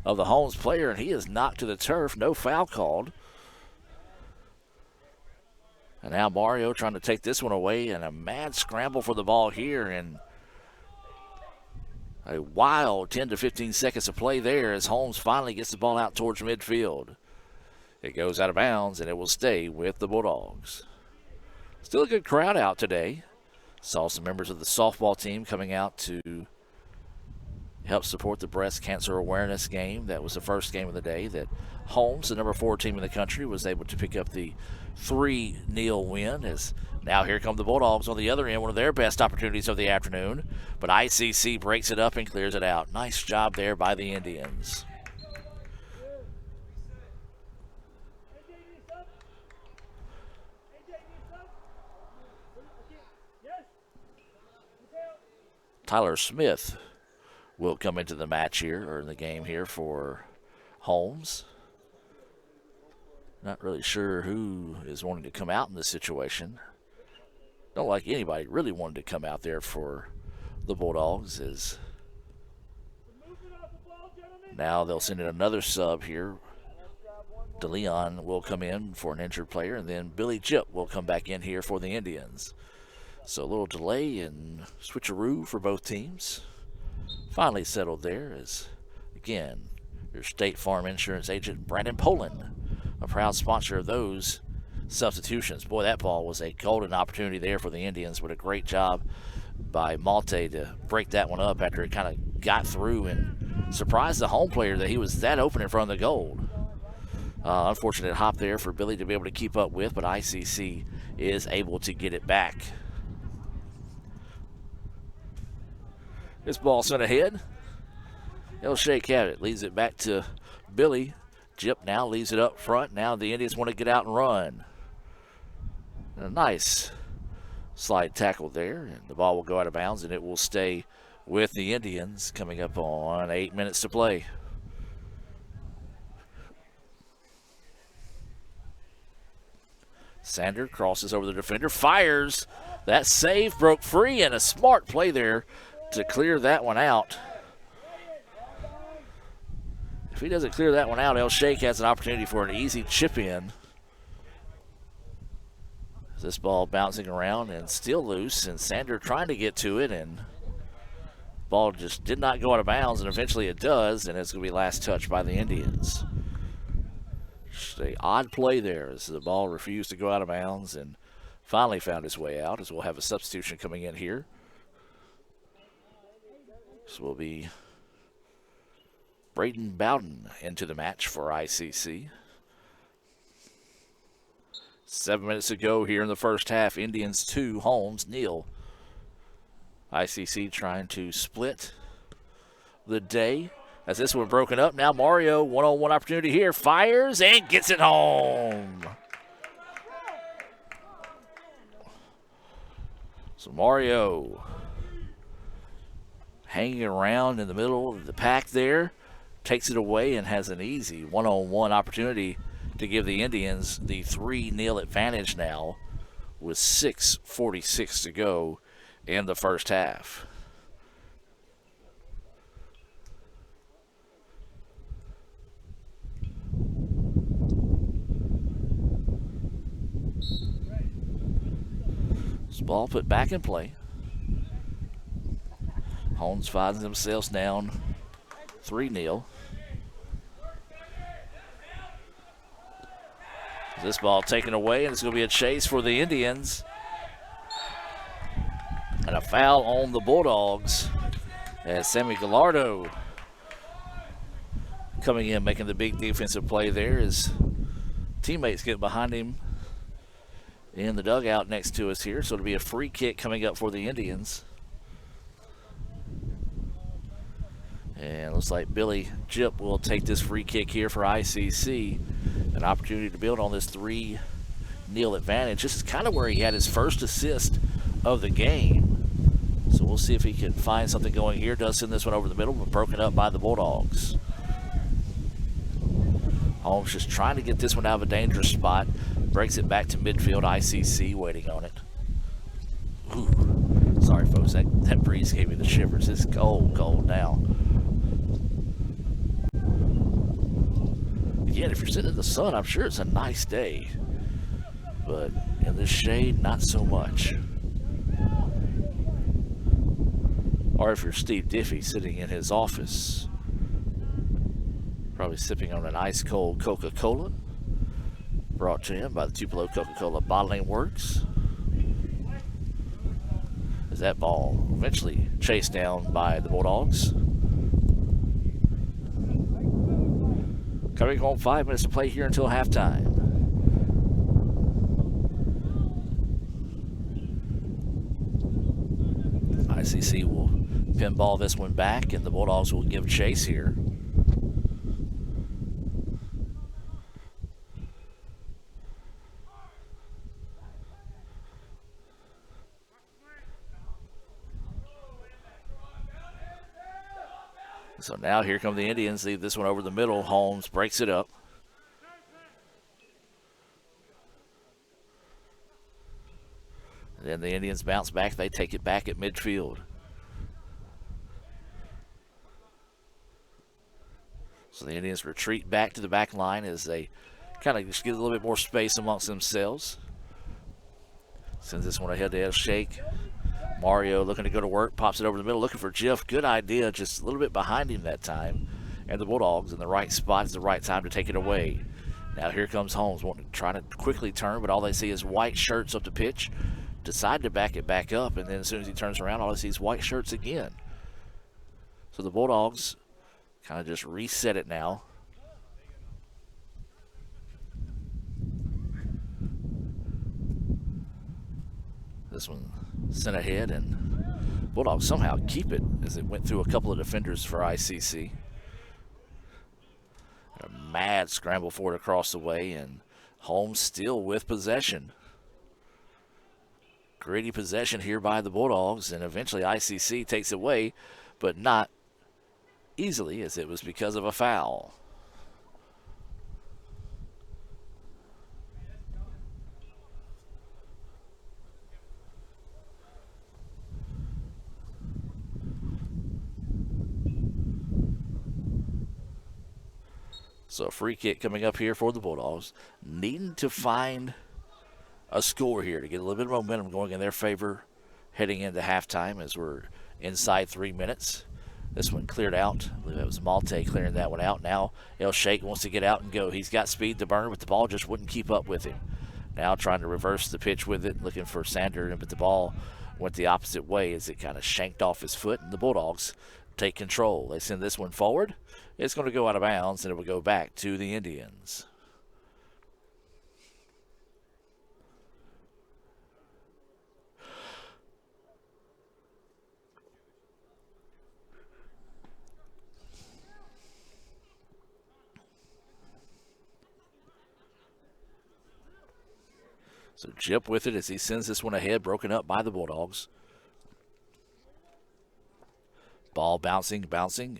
K: of the Holmes player, and he is knocked to the turf. No foul called. And now Mario trying to take this one away, and a mad scramble for the ball here, and a wild 10 to 15 seconds of play there as Holmes finally gets the ball out towards midfield. It goes out of bounds, and it will stay with the Bulldogs. Still a good crowd out today. Saw some members of the softball team coming out to help support the breast cancer awareness game. That was the first game of the day that Holmes, the number 4 team in the country, was able to pick up the 3-0 win. As now here come the Bulldogs on the other end, one of their best opportunities of the afternoon. But ICC breaks it up and clears it out. Nice job there by the Indians. Tyler Smith will come into the match here, or in the game here for Holmes. Not really sure who is wanting to come out in this situation. Don't like anybody really wanted to come out there for the Bulldogs, as now they'll send in another sub here. DeLeon will come in for an injured player, and then Billy Jip will come back in here for the Indians. So a little delay and switcheroo for both teams. Finally settled there as, again, your State Farm Insurance agent, Brandon Poland, a proud sponsor of those substitutions. Boy, that ball was a golden opportunity there for the Indians, with a great job by Malte to break that one up after it kind of got through and surprised the home player that he was that open in front of the goal. Unfortunate hop there for Billy to be able to keep up with, but ICC is able to get it back. This ball sent ahead. He'll shake at it, leaves it back to Billy. Jip now leaves it up front. Now the Indians want to get out and run. A nice slide tackle there, and the ball will go out of bounds, and it will stay with the Indians coming up on 8 minutes to play. Sander crosses over the defender, fires. That save broke free, and a smart play there to clear that one out. If he doesn't clear that one out, El Sheikh has an opportunity for an easy chip in. This ball bouncing around and still loose, and Sander trying to get to it, and ball just did not go out of bounds, and eventually it does, and it's going to be last touch by the Indians. Just an odd play there as the ball refused to go out of bounds and finally found its way out, as we'll have a substitution coming in here. This will be Braden Bowden into the match for ICC. 7 minutes to go here in the first half. Indians 2, Holmes 0. ICC trying to split the day as this one broken up. Now Mario, one-on-one opportunity here. Fires and gets it home. So Mario hanging around in the middle of the pack there. Takes it away and has an easy one-on-one opportunity to give the Indians the 3-0 advantage now with 6:46 to go in the first half. This ball put back in play. Holmes finds themselves down 3-0. This ball taken away, and it's going to be a chase for the Indians. And a foul on the Bulldogs as Sammy Gallardo coming in, making the big defensive play there. His teammates get behind him in the dugout next to us here. So it'll be a free kick coming up for the Indians. And looks like Billy Jip will take this free kick here for ICC. An opportunity to build on this 3-0 advantage. This is kind of where he had his first assist of the game. So we'll see if he can find something going here. Does send this one over the middle, but broken up by the Bulldogs. Holmes just trying to get this one out of a dangerous spot. Breaks it back to midfield. ICC waiting on it. Ooh. Sorry, folks. That breeze gave me the shivers. It's cold now. Again, if you're sitting in the sun, I'm sure it's a nice day. But in the shade, not so much. Or if you're Steve Diffie sitting in his office, probably sipping on an ice cold Coca-Cola, brought to him by the Tupelo Coca-Cola Bottling Works. As that ball eventually chased down by the Bulldogs. Coming home, 5 minutes to play here until halftime. ICC will pinball this one back, and the Bulldogs will give chase here. So now here come the Indians. Leave this one over the middle. Holmes breaks it up. Then the Indians bounce back. They take it back at midfield. So the Indians retreat back to the back line as they kind of just get a little bit more space amongst themselves. Sends this one ahead to El Sheikh. Mario looking to go to work, pops it over the middle, looking for Jiff. Good idea, just a little bit behind him that time. And the Bulldogs in the right spot is the right time to take it away. Now here comes Holmes, wanting to try to quickly turn, but all they see is white shirts up the pitch. Decide to back it back up, and then as soon as he turns around, all they see is white shirts again. So the Bulldogs kind of just reset it now. This one sent ahead, and Bulldogs somehow keep it as it went through a couple of defenders for ICC. A mad scramble for it across the way, and Holmes still with possession. Gritty possession here by the Bulldogs, and eventually ICC takes it away, but not easily, as it was because of a foul. So a free kick coming up here for the Bulldogs, needing to find a score here to get a little bit of momentum going in their favor heading into halftime as we're inside 3 minutes. This one cleared out. I believe that was Malte clearing that one out. Now El Sheikh wants to get out and go. He's got speed to burn, but the ball just wouldn't keep up with him. Now trying to reverse the pitch with it, looking for Sander, but the ball went the opposite way as it kind of shanked off his foot, and the Bulldogs take control. They send this one forward. It's going to go out of bounds, and it will go back to the Indians. So Jip with it as he sends this one ahead, broken up by the Bulldogs. Ball bouncing.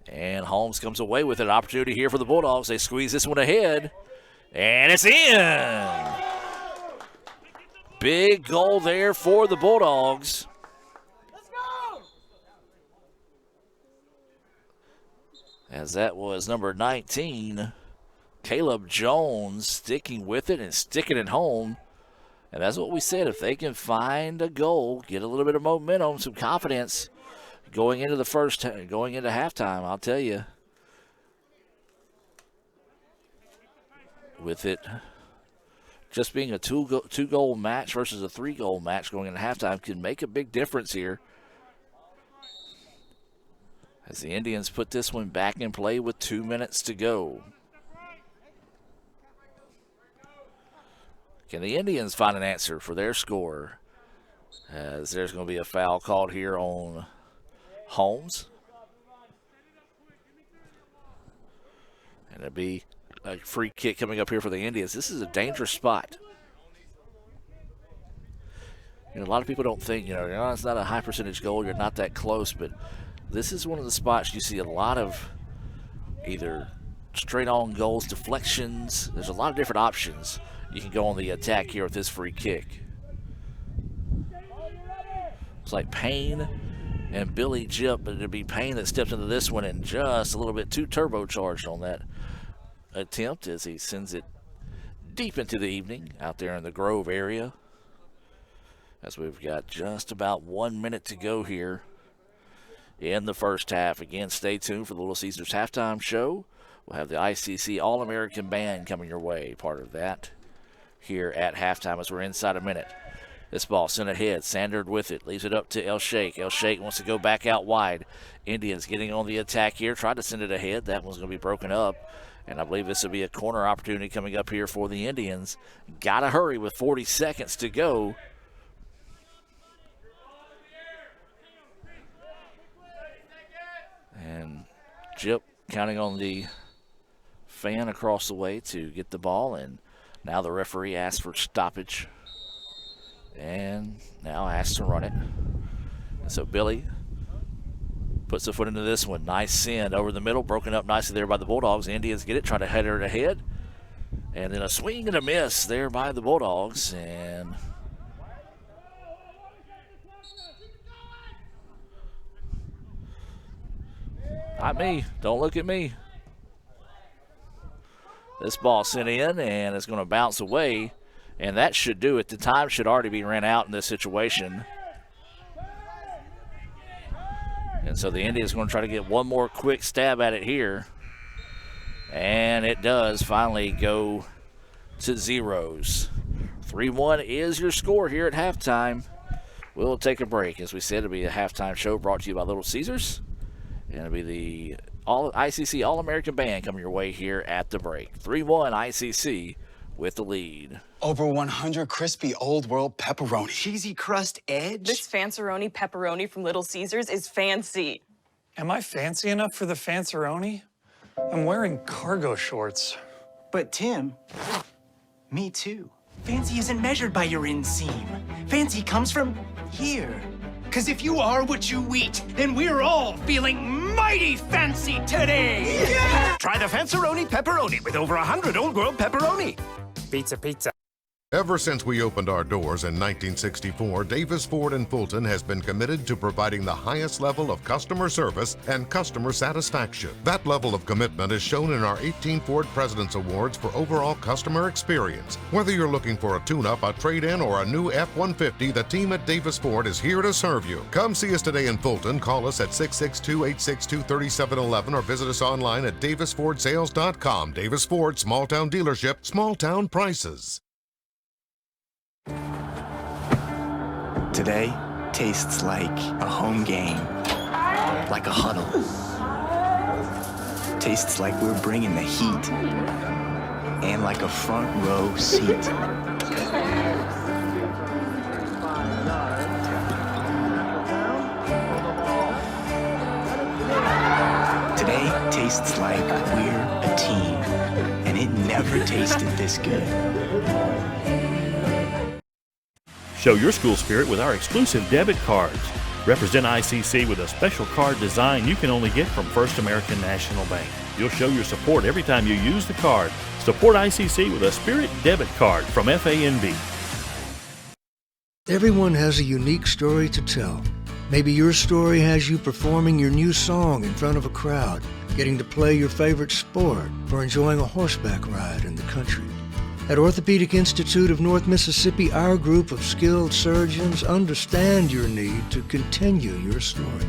K: And Holmes comes away with an opportunity here for the Bulldogs. They squeeze this one ahead, and it's in. Big goal there for the Bulldogs. Let's go. As that was number 19, Caleb Jones, sticking with it and sticking it home. And that's what we said. If they can find a goal, get a little bit of momentum, some confidence going into halftime, I'll tell you, with it just being a two-goal match versus a three-goal match going into halftime can make a big difference here. As the Indians put this one back in play with 2 minutes to go. Can the Indians find an answer for their score? As there's going to be a foul called here on Holmes. And it'll be a free kick coming up here for the Indians. This is a dangerous spot. A lot of people don't think, it's not a high percentage goal, you're not that close, but this is one of the spots you see a lot of either straight on goals, deflections. There's a lot of different options. You can go on the attack here with this free kick. It's like Payne and Billy Jip, but it'd be Payne that steps into this one and just a little bit too turbocharged on that attempt as he sends it deep into the evening out there in the Grove area. As we've got just about 1 minute to go here in the first half. Again, stay tuned for the Little Caesars halftime show. We'll have the ICC All-American Band coming your way, part of that here at halftime as we're inside a minute. This ball sent ahead, Sandered with it, leaves it up to El Sheikh. El Sheikh wants to go back out wide. Indians getting on the attack here, tried to send it ahead. That one's going to be broken up, and I believe this will be a corner opportunity coming up here for the Indians. Got to hurry with 40 seconds to go. And Jip counting on the fan across the way to get the ball, and now the referee asks for stoppage and now asks to run it. And so Billy puts a foot into this one. Nice send over the middle, broken up nicely there by the Bulldogs. Indians get it, try to head her ahead. And then a swing and a miss there by the Bulldogs. And not me. Don't look at me. This ball sent in, and it's going to bounce away. And that should do it. The time should already be ran out in this situation. And so the Indians are going to try to get one more quick stab at it here. And it does finally go to zeros. 3-1 is your score here at halftime. We'll take a break. As we said, it'll be a halftime show brought to you by Little Caesars. And it'll be the ICC All-American Band coming your way here at the break. 3-1 ICC with the lead.
B: Over 100 crispy Old World pepperoni. Cheesy crust edge.
M: This Fanceroni pepperoni from Little Caesars is fancy.
N: Am I fancy enough for the Fanceroni? I'm wearing cargo shorts.
B: But Tim, me too. Fancy isn't measured by your inseam. Fancy comes from here. 'Cause if you are what you eat, then we're all feeling mighty fancy today. Yeah! Try the Fanceroni pepperoni with over 100 Old World pepperoni.
N: Pizza, pizza.
A: Ever since we opened our doors in 1964, Davis Ford in Fulton has been committed to providing the highest level of customer service and customer satisfaction. That level of commitment is shown in our 18 Ford President's Awards for overall customer experience. Whether you're looking for a tune-up, a trade-in, or a new F-150, the team at Davis Ford is here to serve you. Come see us today in Fulton. Call us at 662-862-3711 or visit us online at davisfordsales.com. Davis Ford, small-town dealership, small-town prices.
B: Today tastes like a home game, like a huddle. Tastes like we're bringing the heat, and like a front row seat. Today tastes like we're a team, and it never tasted this good.
G: Show your school spirit with our exclusive debit cards. Represent ICC with a special card design you can only get from First American National Bank. You'll show your support every time you use the card. Support ICC with a Spirit debit card from FANB.
L: Everyone has a unique story to tell. Maybe your story has you performing your new song in front of a crowd, getting to play your favorite sport, or enjoying a horseback ride in the country. At Orthopedic Institute of North Mississippi, our group of skilled surgeons understand your need to continue your story.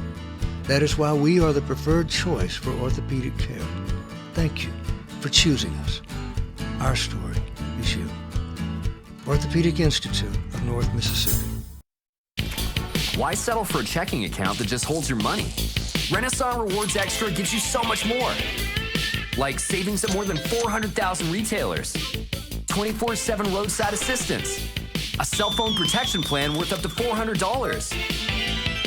L: That is why we are the preferred choice for orthopedic care. Thank you for choosing us. Our story is you. Orthopedic Institute of North Mississippi.
O: Why settle for a checking account that just holds your money? Renaissance Rewards Extra gives you so much more. Like savings at more than 400,000 retailers, 24/7 roadside assistance, a cell phone protection plan worth up to $400,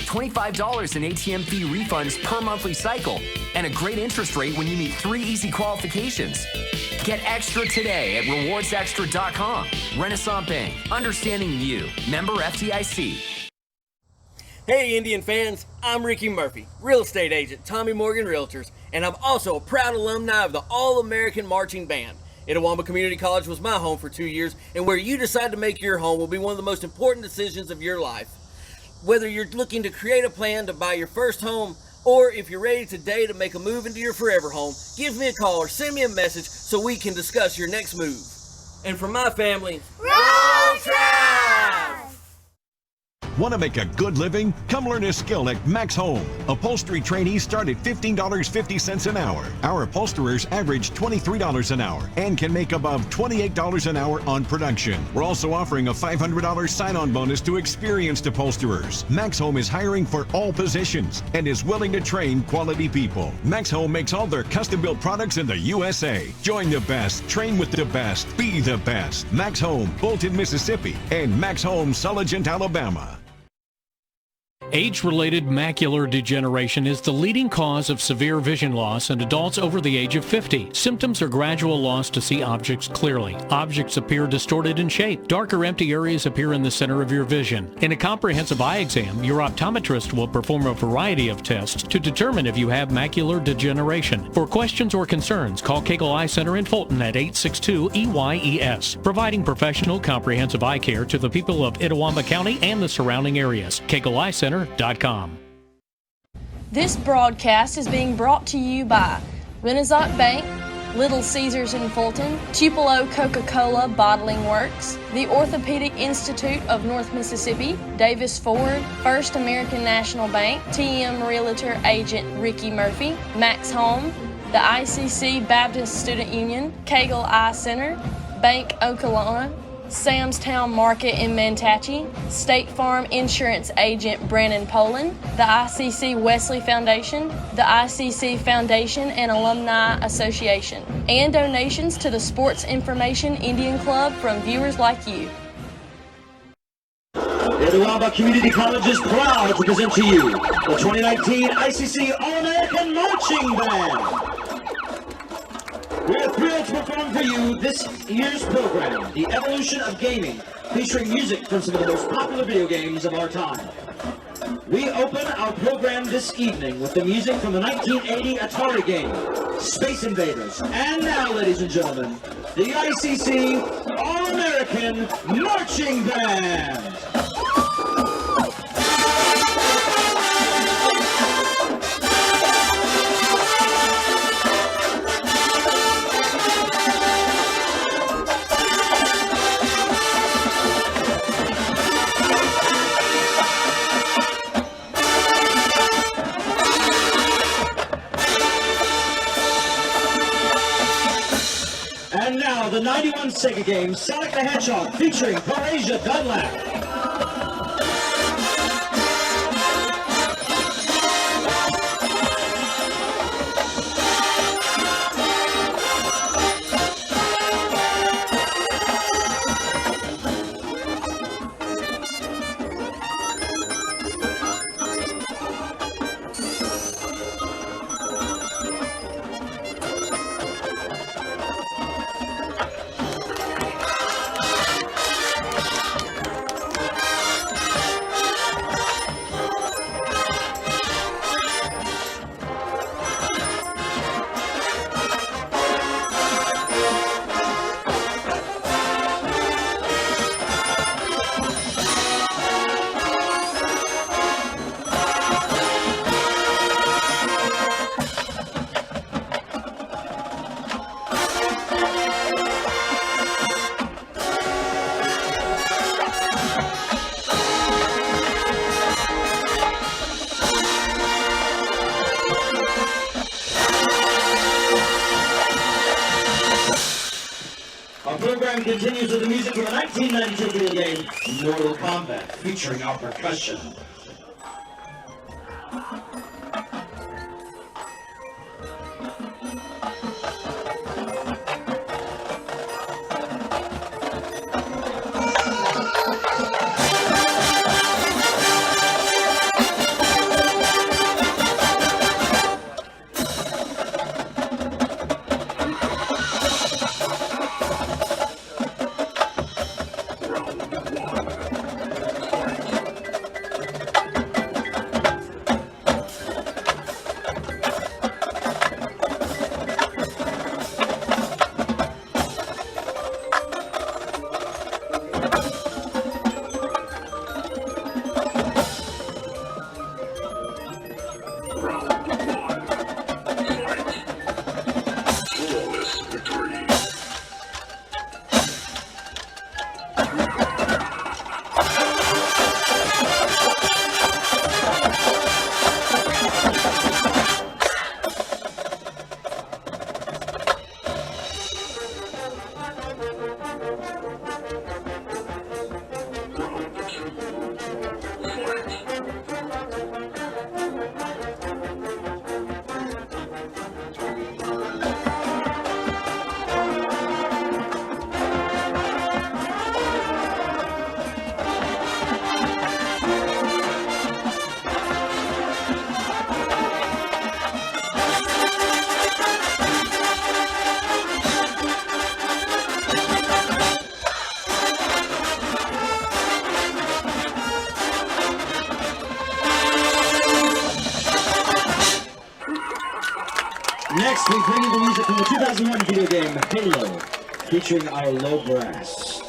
O: $25 in ATM fee refunds per monthly cycle, and a great interest rate when you meet 3 easy qualifications. Get extra today at rewardsextra.com. Renaissance Bank, understanding you. Member FDIC.
P: Hey Indian fans, I'm Ricky Murphy, real estate agent, Tommy Morgan Realtors, and I'm also a proud alumni of the All-American Marching Band. Itawamba Community College was my home for 2 years, and where you decide to make your home will be one of the most important decisions of your life. Whether you're looking to create a plan to buy your first home, or if you're ready today to make a move into your forever home, give me a call or send me a message so we can discuss your next move. And for my family, roll Tribe!
Q: Want to make a good living? Come learn a skill at Max Home. Upholstery trainees start at $15.50 an hour. Our upholsterers average $23 an hour and can make above $28 an hour on production. We're also offering a $500 sign-on bonus to experienced upholsterers. Max Home is hiring for all positions and is willing to train quality people. Max Home makes all their custom-built products in the USA. Join the best, train with the best, be the best. Max Home, Bolton, Mississippi, and Max Home, Sulligent, Alabama.
R: Age-related macular degeneration is the leading cause of severe vision loss in adults over the age of 50. Symptoms are gradual loss to see objects clearly. Objects appear distorted in shape. Dark or empty areas appear in the center of your vision. In a comprehensive eye exam, your optometrist will perform a variety of tests to determine if you have macular degeneration. For questions or concerns, call Cagle Eye Center in Fulton at 862-EYES, providing professional comprehensive eye care to the people of Itawamba County and the surrounding areas. CagleEyeCenter.com.
H: This broadcast is being brought to you by Renaissance Bank, Little Caesars in Fulton, Tupelo Coca-Cola Bottling Works, the Orthopedic Institute of North Mississippi, Davis Ford, First American National Bank, TM Realtor Agent Ricky Murphy, Max Holmes, the ICC Baptist Student Union, Cagle Eye Center, Bank Okolona, Sam's Town Market in Manatee, State Farm Insurance Agent Brandon Poland, the ICC Wesley Foundation, the ICC Foundation and Alumni Association, and donations to the Sports Information Indian Club from viewers like you.
S: Itawamba Community College is proud to present to you the 2019 ICC All-American Marching Band. We're thrilled to perform for you this year's program, The Evolution of Gaming, featuring music from some of the most popular video games of our time. We open our program this evening with the music from the 1980 Atari game, Space Invaders. And now, ladies and gentlemen, the ICC All-American Marching Band. And now, the 91 Sega game, Sonic the Hedgehog, featuring Parasia Dunlap. Continues with the music from the 1992 video game Mortal Kombat, featuring our percussion. Next, we bring you the music from the 2001 video game Halo, featuring our low brass.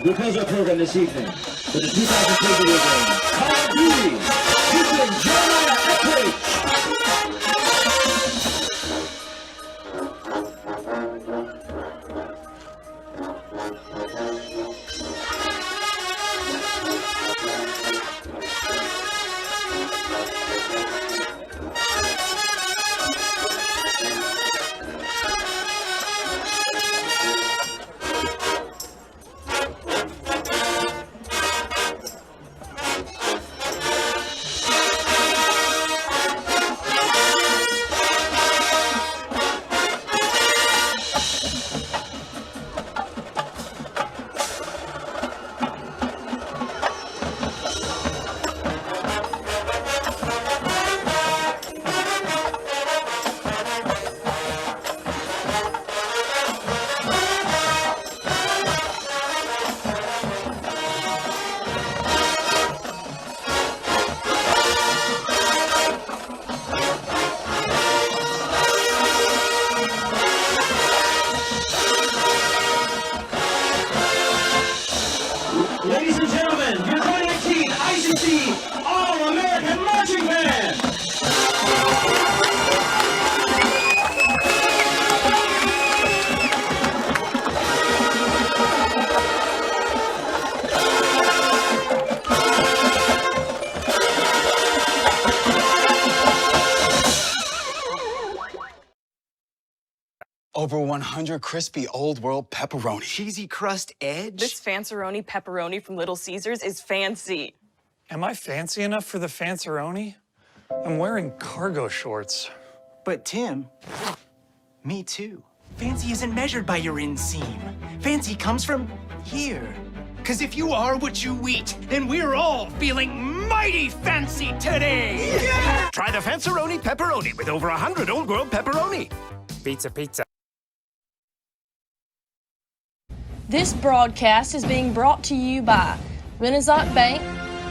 S: We close our program this evening with the 2003 video game Call of Duty, featuring Jeremiah Eppridge. Ladies and gentlemen, your 2019 ICC All-American Marching Band!
T: Over 100 crispy Old World pepperoni.
B: Cheesy crust edge?
M: This Fanceroni pepperoni from Little Caesars is fancy.
N: Am I fancy enough for the Fanceroni? I'm wearing cargo shorts.
B: But Tim, me too. Fancy isn't measured by your inseam. Fancy comes from here. Cause if you are what you eat, then we're all feeling mighty fancy today!
U: Yeah! Try the Fanceroni pepperoni with over 100 Old World pepperoni. Pizza, pizza.
H: This broadcast is being brought to you by Renaissance Bank,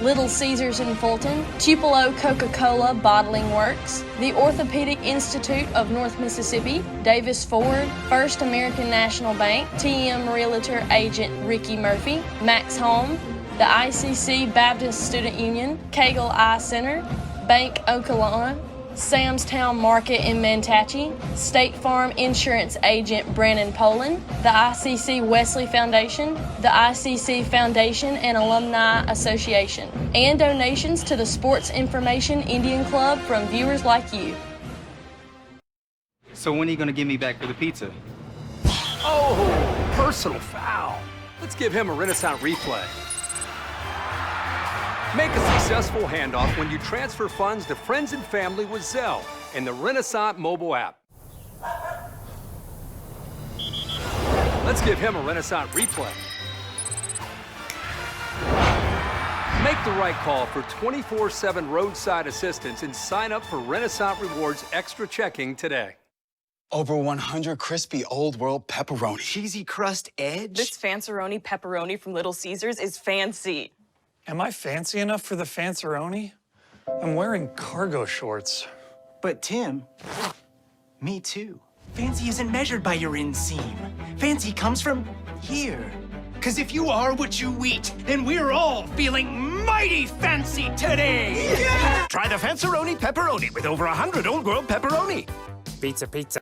H: Little Caesars in Fulton, Tupelo Coca-Cola Bottling Works, the Orthopedic Institute of North Mississippi, Davis Ford, First American National Bank, TM Realtor Agent Ricky Murphy, Max Holmes, the ICC Baptist Student Union, Cagle Eye Center, Bank Okolona, Sam's Town Market in Mantachie, State Farm Insurance Agent Brandon Poland, the ICC Wesley Foundation, the ICC Foundation and Alumni Association, and donations to the Sports Information Indian Club from viewers like you.
E: So when are you going to give me back for the pizza?
U: Oh, personal foul. Let's give him a Renaissance replay. Make a successful handoff when you transfer funds to friends and family with Zelle in the Renaissance mobile app. Let's give him a Renaissance replay. Make the right call for 24/7 roadside assistance and sign up for Renaissance Rewards Extra Checking today.
T: Over 100 crispy Old World pepperoni.
B: Cheesy crust edge?
M: This Fanceroni pepperoni from Little Caesars is fancy.
N: Am I fancy enough for the Fanceroni? I'm wearing cargo shorts.
B: But Tim, me too. Fancy isn't measured by your inseam. Fancy comes from here. Because if you are what you eat, then we're all feeling mighty fancy today! Yeah!
C: Try the Fanceroni pepperoni with over 100 Old World pepperoni.
V: Pizza, pizza.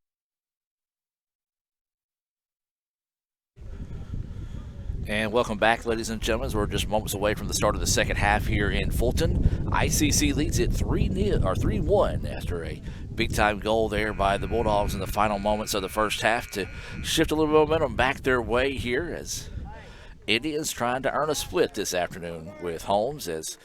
K: And welcome back, ladies and gentlemen. We're just moments away from the start of the second half here in Fulton. ICC leads it 3-1 after a big-time goal there by the Bulldogs in the final moments of the first half to shift a little bit of momentum back their way here as Indians trying to earn a split this afternoon with Holmes as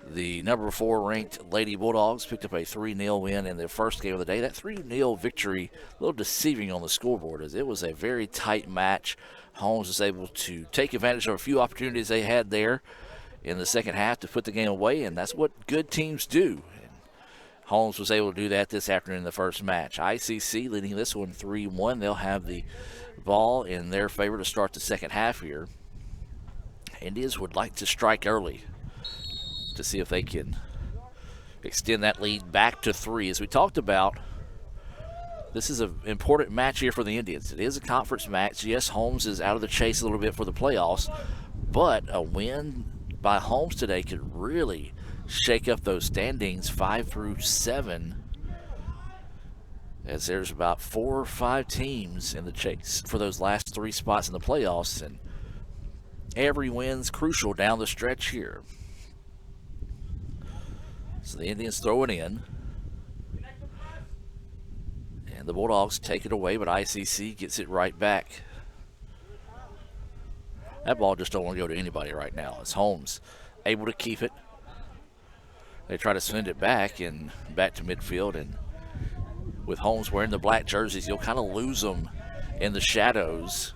K: the number 4 ranked Lady Bulldogs picked up a 3-0 win in their first game of the day. That 3-0 victory, a little deceiving on the scoreboard as it was a very tight match. Holmes was able to take advantage of a few opportunities they had there in the second half to put the game away, and that's what good teams do. And Holmes was able to do that this afternoon in the first match. ICC leading this one 3-1. They'll have the ball in their favor to start the second half here. Indians would like to strike early to see if they can extend that lead back to 3. As we talked about, this is an important match here for the Indians. It is a conference match. Yes, Holmes is out of the chase a little bit for the playoffs, but a win by Holmes today could really shake up those standings 5 through 7, as there's about 4 or 5 teams in the chase for those last 3 spots in the playoffs, and every win's crucial down the stretch here. So the Indians throw it in. The Bulldogs take it away, but ICC gets it right back. That ball just don't want to go to anybody right now. It's Holmes able to keep it. They try to send it back to midfield, and with Holmes wearing the black jerseys, you'll kind of lose them in the shadows.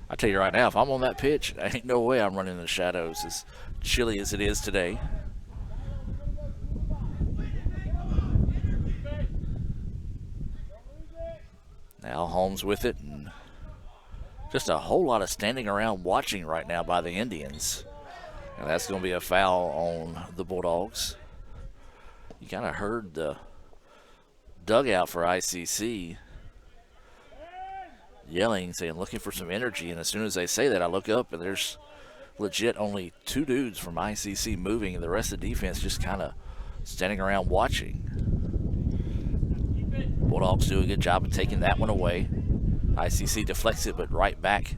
K: I tell you right now, if I'm on that pitch, there ain't no way I'm running in the shadows, as chilly as it is today. Now Holmes with it, and just a whole lot of standing around watching right now by the Indians. And that's going to be a foul on the Bulldogs. You kind of heard the dugout for ICC yelling, saying, looking for some energy. And as soon as they say that, I look up, and there's legit only 2 dudes from ICC moving, and the rest of the defense just kind of standing around watching. Bulldogs do a good job of taking that one away. ICC deflects it, but right back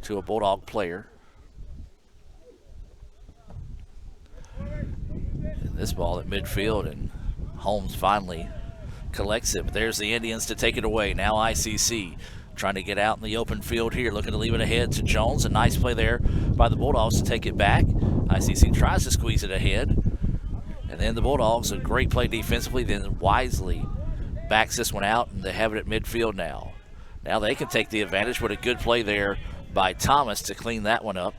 K: to a Bulldog player. And this ball at midfield, and Holmes finally collects it, but there's the Indians to take it away. Now ICC trying to get out in the open field here, looking to leave it ahead to Jones. A nice play there by the Bulldogs to take it back. ICC tries to squeeze it ahead, and then the Bulldogs, a great play defensively, then wisely backs this one out, and they have it at midfield now. Now they can take the advantage, but a good play there by Thomas to clean that one up.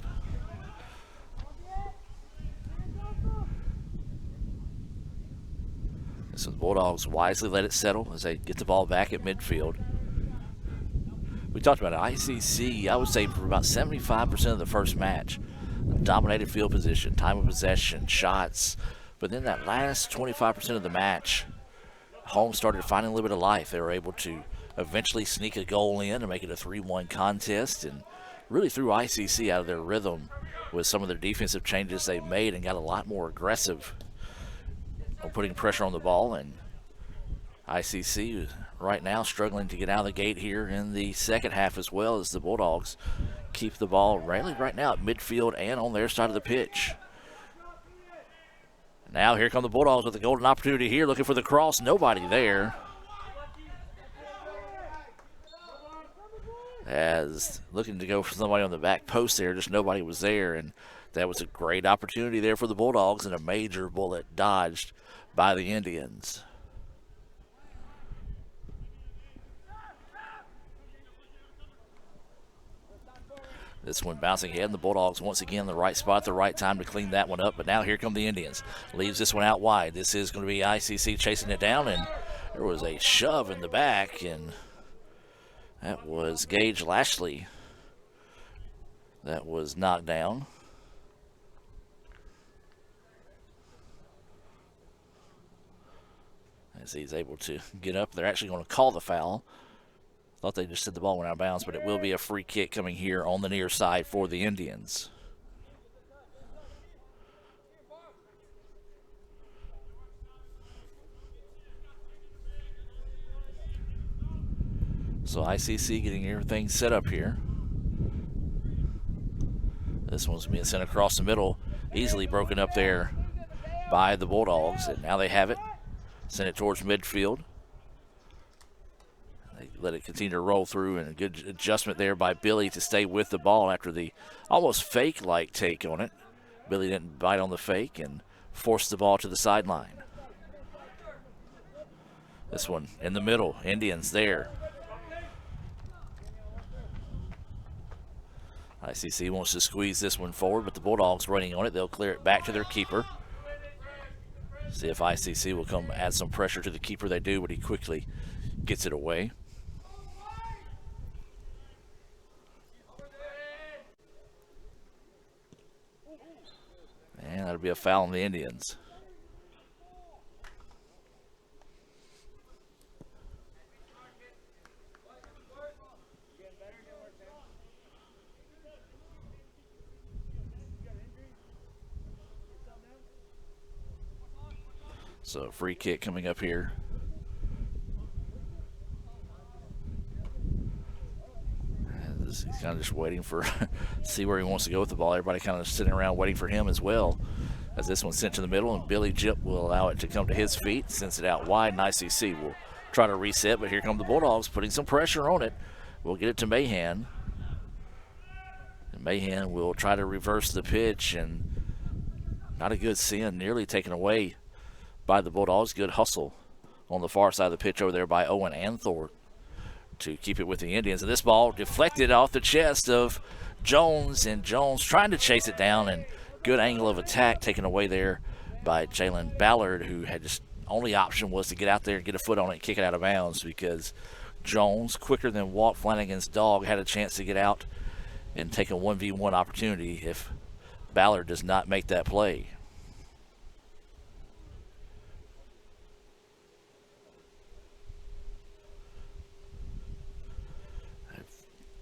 K: So the Bulldogs wisely let it settle as they get the ball back at midfield. We talked about it. ICC, I would say for about 75% of the first match, dominated field position, time of possession, shots, but then that last 25% of the match, Holmes started finding a little bit of life. They were able to eventually sneak a goal in and make it a 3-1 contest, and really threw ICC out of their rhythm with some of their defensive changes they made, and got a lot more aggressive on putting pressure on the ball. And ICC right now struggling to get out of the gate here in the second half, as well as the Bulldogs keep the ball rarely right now at midfield and on their side of the pitch. Now here come the Bulldogs with a golden opportunity here, looking for the cross. Nobody there. As looking to go for somebody on the back post there, just nobody was there. And that was a great opportunity there for the Bulldogs, and a major bullet dodged by the Indians. This one bouncing ahead, and the Bulldogs once again in the right spot at the right time to clean that one up. But now here come the Indians. Leaves this one out wide. This is going to be ICC chasing it down, and There was a shove in the back, and that was Gage Lashley that was knocked down. As he's able to get up. They're actually going to call the foul. Thought they just said the ball went out of bounds, but it will be a free kick coming here on the near side for the Indians. So ICC getting everything set up here. This one's being sent across the middle, easily broken up there by the Bulldogs, and now they have it. Send it towards midfield. They let it continue to roll through, and a good adjustment there by Billy to stay with the ball after the almost fake-like take on it. Billy didn't bite on the fake and forced the ball to the sideline. This one in the middle, Indians there. ICC wants to squeeze this one forward, but the Bulldogs running on it. They'll clear it back to their keeper. See if ICC will come add some pressure to the keeper. They do, but he quickly gets it away. And that'll be a foul on the Indians. So free kick coming up here. He's kind of just waiting for see where he wants to go with the ball. Everybody kind of sitting around waiting for him as well. As this one's sent to the middle, and Billy Jip will allow it to come to his feet, sends it out wide, and ICC will try to reset, but here come the Bulldogs putting some pressure on it. We'll get it to Mahan. And Mahan will try to reverse the pitch, and not a good sin, nearly taken away by the Bulldogs. Good hustle on the far side of the pitch over there by Owen Anthorpe to keep it with the Indians. And this ball deflected off the chest of Jones, and Jones trying to chase it down, and good angle of attack taken away there by Jalen Ballard, who had just only option was to get out there and get a foot on it and kick it out of bounds, because Jones, quicker than Walt Flanagan's dog, had a chance to get out and take a 1v1 opportunity if Ballard does not make that play.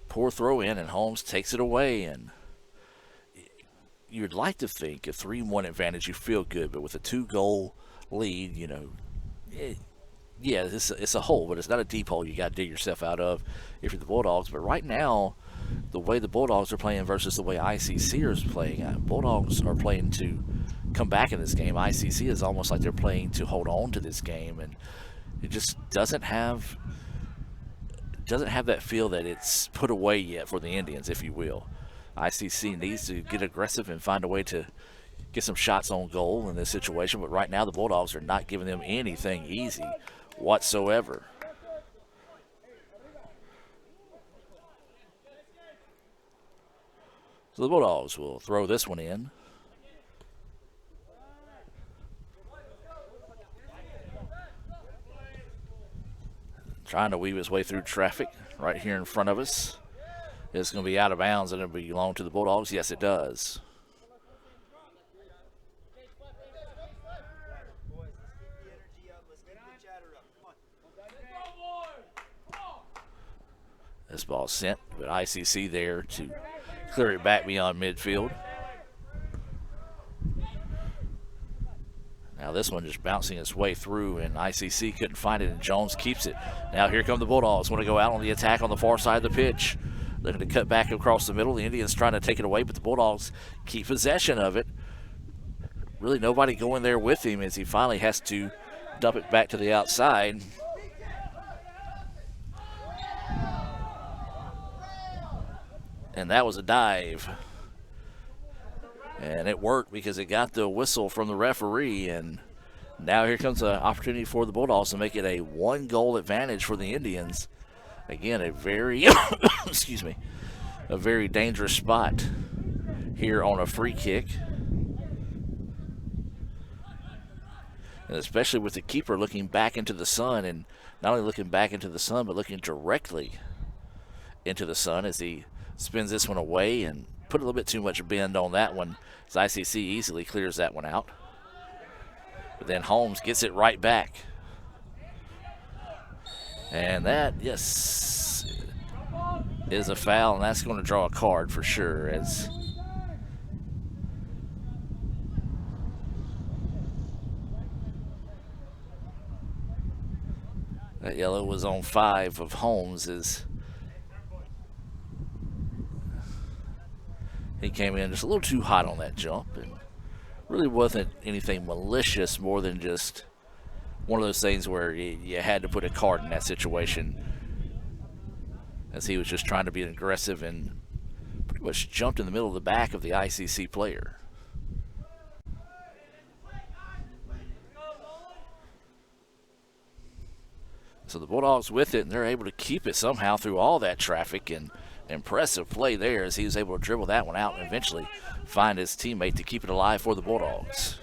K: Poor throw in, and Holmes takes it away, and you'd like to think a 3-1 advantage, you feel good, but with a 2-goal lead, you know, yeah, it's a hole, but it's not a deep hole you got to dig yourself out of if you're the Bulldogs. But right now, the way the Bulldogs are playing versus the way ICC is playing, Bulldogs are playing to come back in this game. ICC is almost like they're playing to hold on to this game, and it just doesn't have that feel that it's put away yet for the Indians, if you will. ICC needs to get aggressive and find a way to get some shots on goal in this situation, but right now the Bulldogs are not giving them anything easy whatsoever. So the Bulldogs will throw this one in. Trying to weave his way through traffic right here in front of us. It's going to be out of bounds, and it'll belong to the Bulldogs. Yes, it does. This ball sent, but ICC there to clear it back beyond midfield. Now this one just bouncing its way through, and ICC couldn't find it, and Jones keeps it. Now here come the Bulldogs. Want to go out on the attack on the far side of the pitch. Looking to cut back across the middle. The Indians trying to take it away, but the Bulldogs keep possession of it. Really nobody going there with him as he finally has to dump it back to the outside. And that was a dive. And it worked because it got the whistle from the referee. And now here comes an opportunity for the Bulldogs to make it a 1-goal advantage for the Indians. Again, a very, excuse me, a very dangerous spot here on a free kick. And especially with the keeper looking back into the sun, and not only looking back into the sun, but looking directly into the sun as he spins this one away and put a little bit too much bend on that one as ICC easily clears that one out. But then Holmes gets it right back. And that, yes, is a foul, and that's going to draw a card for sure. As that yellow was on 5 of Holmes as he came in just a little too hot on that jump, and really wasn't anything malicious, more than just one of those things where you had to put a card in that situation, as he was just trying to be aggressive and pretty much jumped in the middle of the back of the ICC player. So the Bulldogs with it, and they're able to keep it somehow through all that traffic, and impressive play there as he was able to dribble that one out and eventually find his teammate to keep it alive for the Bulldogs.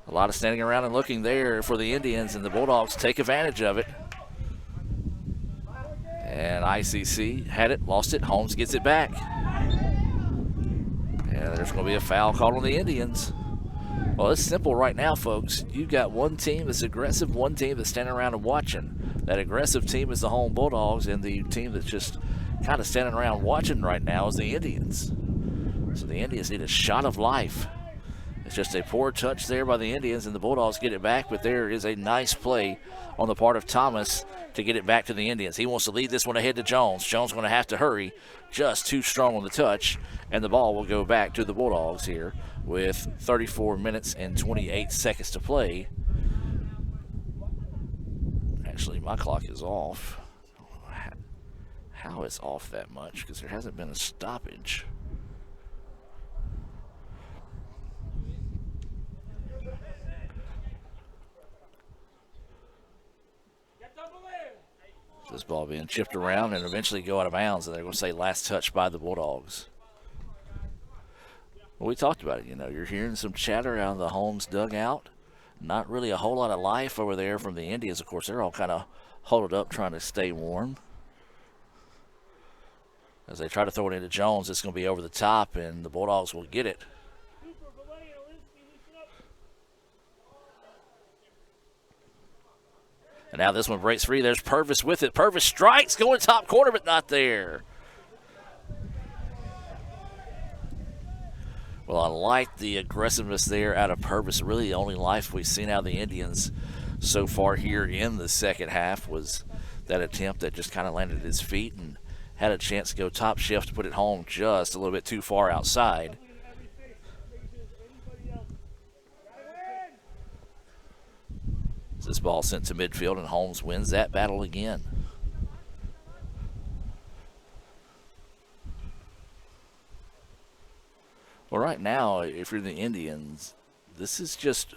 K: A lot of standing around and looking there for the Indians, and the Bulldogs take advantage of it. And ICC had it, lost it. Holmes gets it back. And there's going to be a foul called on the Indians. Well, it's simple right now, folks. You've got one team that's aggressive, one team that's standing around and watching. That aggressive team is the home Bulldogs, and the team that's just kind of standing around watching right now is the Indians. So the Indians need a shot of life. It's just a poor touch there by the Indians, and the Bulldogs get it back, but there is a nice play on the part of Thomas to get it back to the Indians. He wants to lead this one ahead to Jones. Jones going to have to hurry, just too strong on the touch, and the ball will go back to the Bulldogs here with 34 minutes and 28 seconds to play. Actually, my clock is off. I don't know how it's off that much, because there hasn't been a stoppage. This ball being chipped around and eventually go out of bounds, and they're going to say last touch by the Bulldogs. Well, we talked about it. You know, you're hearing some chatter out of the Holmes dugout. Not really a whole lot of life over there from the Indians. Of course, they're all kind of huddled up trying to stay warm. As they try to throw it into Jones, it's going to be over the top, and the Bulldogs will get it. And now this one breaks free. There's Purvis with it. Purvis strikes, going top corner, but not there. Well, I like the aggressiveness there out of Purvis. Really the only life we've seen out of the Indians so far here in the second half was that attempt that just kind of landed at his feet and had a chance to go top shift to put it home just a little bit too far outside. This ball sent to midfield, and Holmes wins that battle again. Well, right now, if you're the Indians, this is just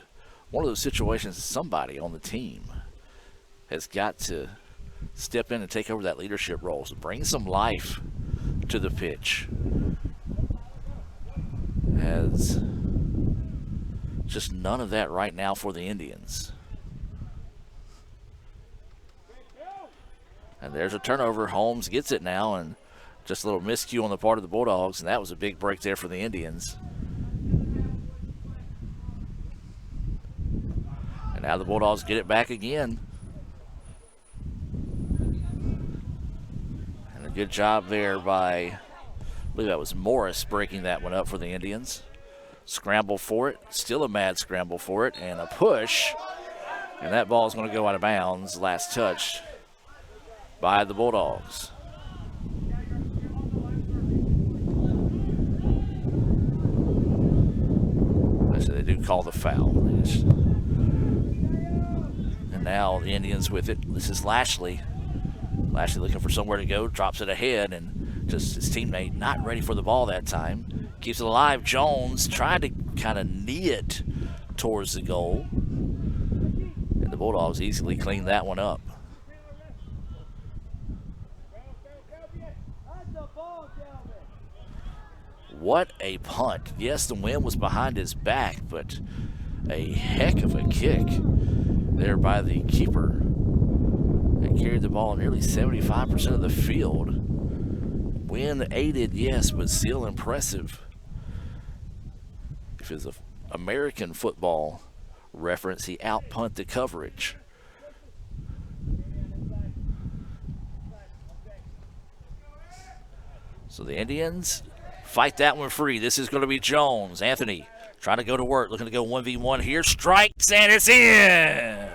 K: one of those situations somebody on the team has got to step in and take over that leadership role. So bring some life to the pitch. As just none of that right now for the Indians. And there's a turnover. Holmes gets it now, and just a little miscue on the part of the Bulldogs, and that was a big break there for the Indians. And now the Bulldogs get it back again. And a good job there by, I believe that was Morris, breaking that one up for the Indians. Scramble for it, still a mad scramble for it, and a push. And that ball is going to go out of bounds. Last touch by the Bulldogs. So they do call the foul. And now the Indians with it. This is Lashley. Lashley looking for somewhere to go, drops it ahead, and just his teammate not ready for the ball that time. Keeps it alive. Jones tried to kind of knee it towards the goal. And the Bulldogs easily cleaned that one up. What a punt. Yes, the wind was behind his back, but A heck of a kick there by the keeper. They carried the ball nearly 75% of the field. Wind aided, yes, but still impressive. If it's an American football reference, he outpunted the coverage. So the Indians fight that one free. This is going to be Jones. Anthony trying to go to work, looking to go 1v1 here. Strikes, and it's in!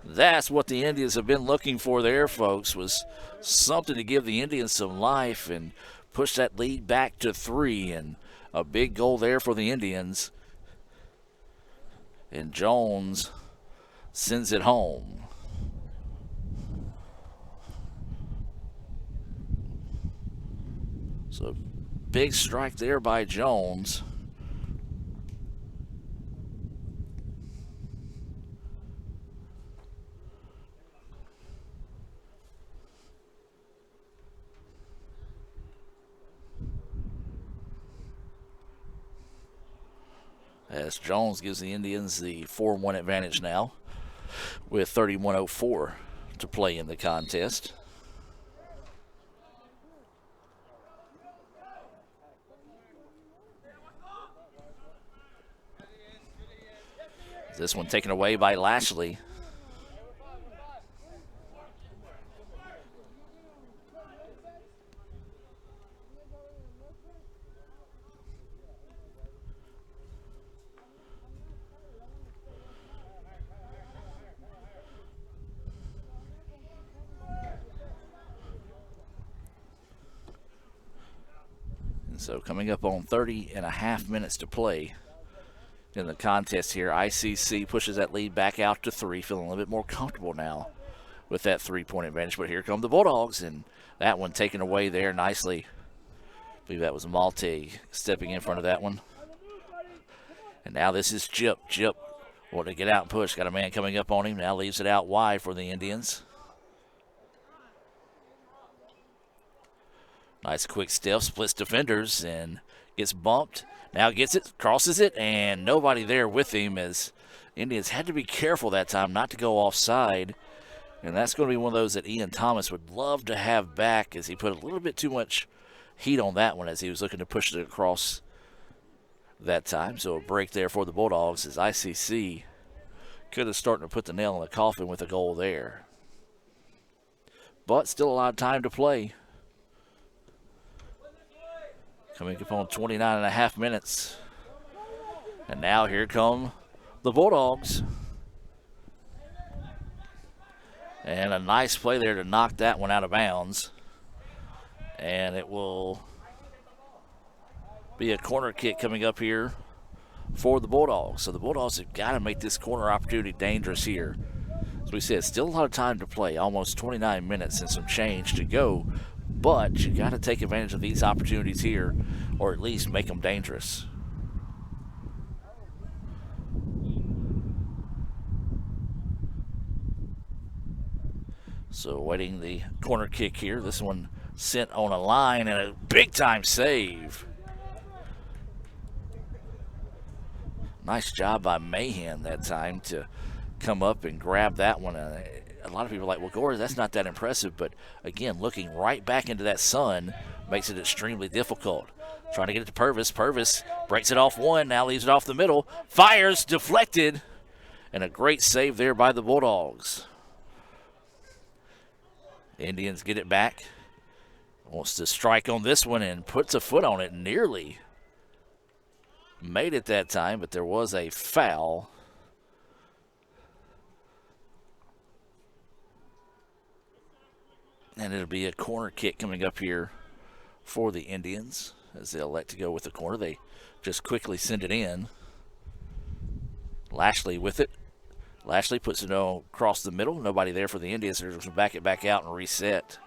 K: That's what the Indians have been looking for there, folks, was something to give the Indians some life and push that lead back to 3. And a big goal there for the Indians. And Jones sends it home. So big strike there by Jones. As Jones gives the Indians the 4-1 advantage now with 31:04 to play in the contest. This one taken away by Lashley. And so coming up on 30.5 minutes to play in the contest here, ICC pushes that lead back out to 3, feeling a little bit more comfortable now with that 3-point advantage. But here come the Bulldogs, and that one taken away there nicely. I believe that was Malte stepping in front of that one. And now this is Chip. Chip wanting to get out and push. Got a man coming up on him. Now leaves it out wide for the Indians. Nice quick step, splits defenders, and gets bumped. Now gets it, crosses it, and nobody there with him, as Indians had to be careful that time not to go offside. And that's going to be one of those that Ian Thomas would love to have back, as he put a little bit too much heat on that one as he was looking to push it across that time. So a break there for the Bulldogs, as ICC could have started to put the nail in the coffin with a goal there. But still a lot of time to play. Coming up on 29.5 minutes. And now here come the Bulldogs. And a nice play there to knock that one out of bounds. And it will be a corner kick coming up here for the Bulldogs. So the Bulldogs have got to make this corner opportunity dangerous here. As we said, still a lot of time to play, almost 29 minutes and some change to go. But you got to take advantage of these opportunities here, or at least make them dangerous. So waiting the corner kick here. This one sent on a line, and a big-time save. Nice job by Mahan that time to come up and grab that one. A lot of people are like, well, Gore, that's not that impressive. But, again, looking right back into that sun makes it extremely difficult. Trying to get it to Purvis. Purvis breaks it off one, now leaves it off the middle. Fires, deflected, and a great save there by the Bulldogs. Indians get it back. Wants to strike on this one and puts a foot on it. Nearly made it that time, but there was a foul. And it'll be a corner kick coming up here for the Indians as they'll elect to go with the corner. They just quickly send it in. Lashley with it. Lashley puts it across the middle. Nobody there for the Indians. They're just going to back it back out and reset.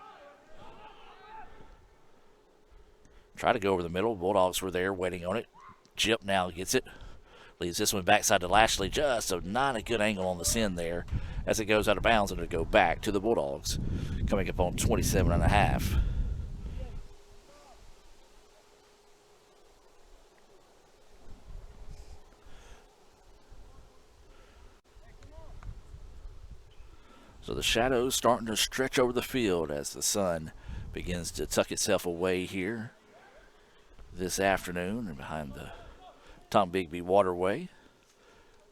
K: Try to go over the middle. Bulldogs were there waiting on it. Chip now gets it. Leaves this one backside to Lashley. Just not a good angle on the send there as it goes out of bounds, and it'll go back to the Bulldogs. Coming up on 27.5. So the shadows starting to stretch over the field as the sun begins to tuck itself away here this afternoon and behind the Tom Bigby Waterway.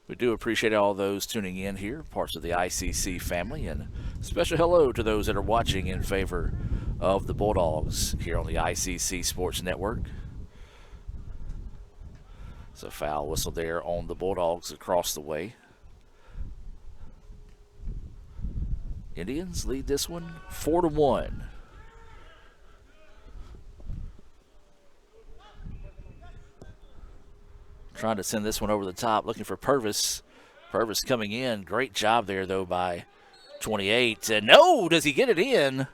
K: We do appreciate all those tuning in here, parts of the ICC family, and a special hello to those that are watching in favor of the Bulldogs here on the ICC Sports Network. So foul whistle there on the Bulldogs across the way. Indians lead this one 4-1. Trying to send this one over the top, looking for Purvis. Purvis coming in. Great job there, though, by 28. And no, does he get it in?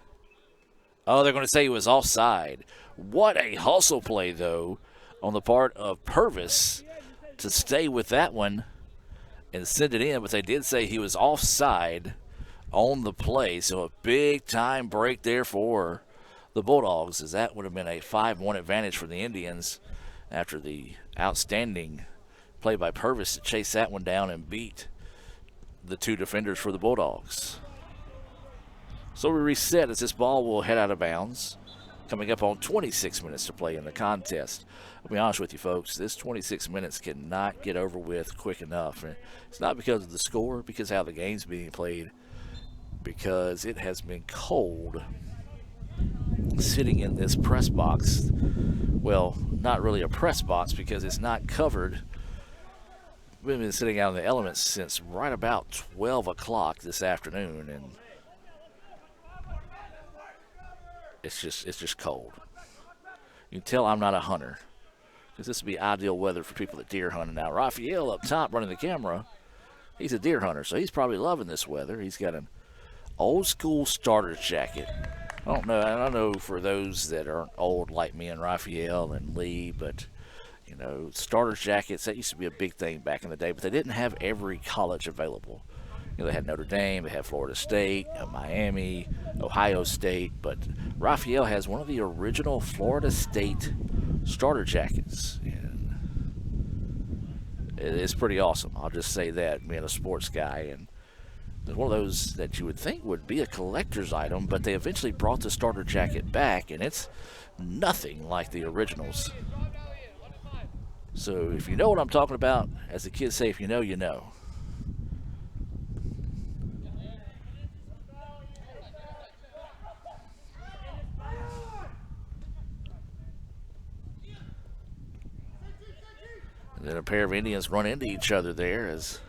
K: Oh, they're going to say he was offside. What a hustle play, though, on the part of Purvis to stay with that one and send it in. But they did say he was offside on the play. So a big-time break there for the Bulldogs, as that would have been a 5-1 advantage for the Indians after the outstanding play by Purvis to chase that one down and beat the two defenders for the Bulldogs. So we reset as this ball will head out of bounds, coming up on 26 minutes to play in the contest. I'll be honest with you, folks, this 26 minutes cannot get over with quick enough. And it's not because of the score, because of how the game's being played, because it has been cold sitting in this press box. Well, not really a press box because it's not covered. We've been sitting out in the elements since right about 12 o'clock this afternoon, and it's just cold. You can tell I'm not a hunter, because this would be ideal weather for people that deer hunting. Now, Raphael up top running the camera, he's a deer hunter, so he's probably loving this weather. He's got an old school starter's jacket. I don't know for those that aren't old like me and Raphael and Lee, but, you know, starter's jackets, that used to be a big thing back in the day, but they didn't have every college available. You know, they had Notre Dame, they had Florida State, Miami, Ohio State, but Raphael has one of the original Florida State starter jackets, and it's pretty awesome. I'll just say that, being a sports guy, and it's one of those that you would think would be a collector's item, but they eventually brought the starter jacket back, and it's nothing like the originals. So if you know what I'm talking about, as the kids say, if you know, you know. And then a pair of Indians run into each other there, as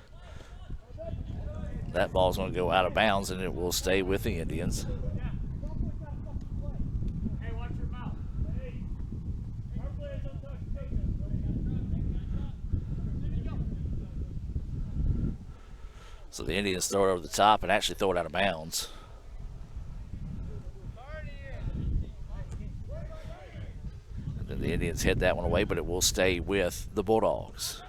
K: that ball's going to go out of bounds, and it will stay with the Indians. So the Indians throw it over the top and actually throw it out of bounds. And then the Indians head that one away, but it will stay with the Bulldogs.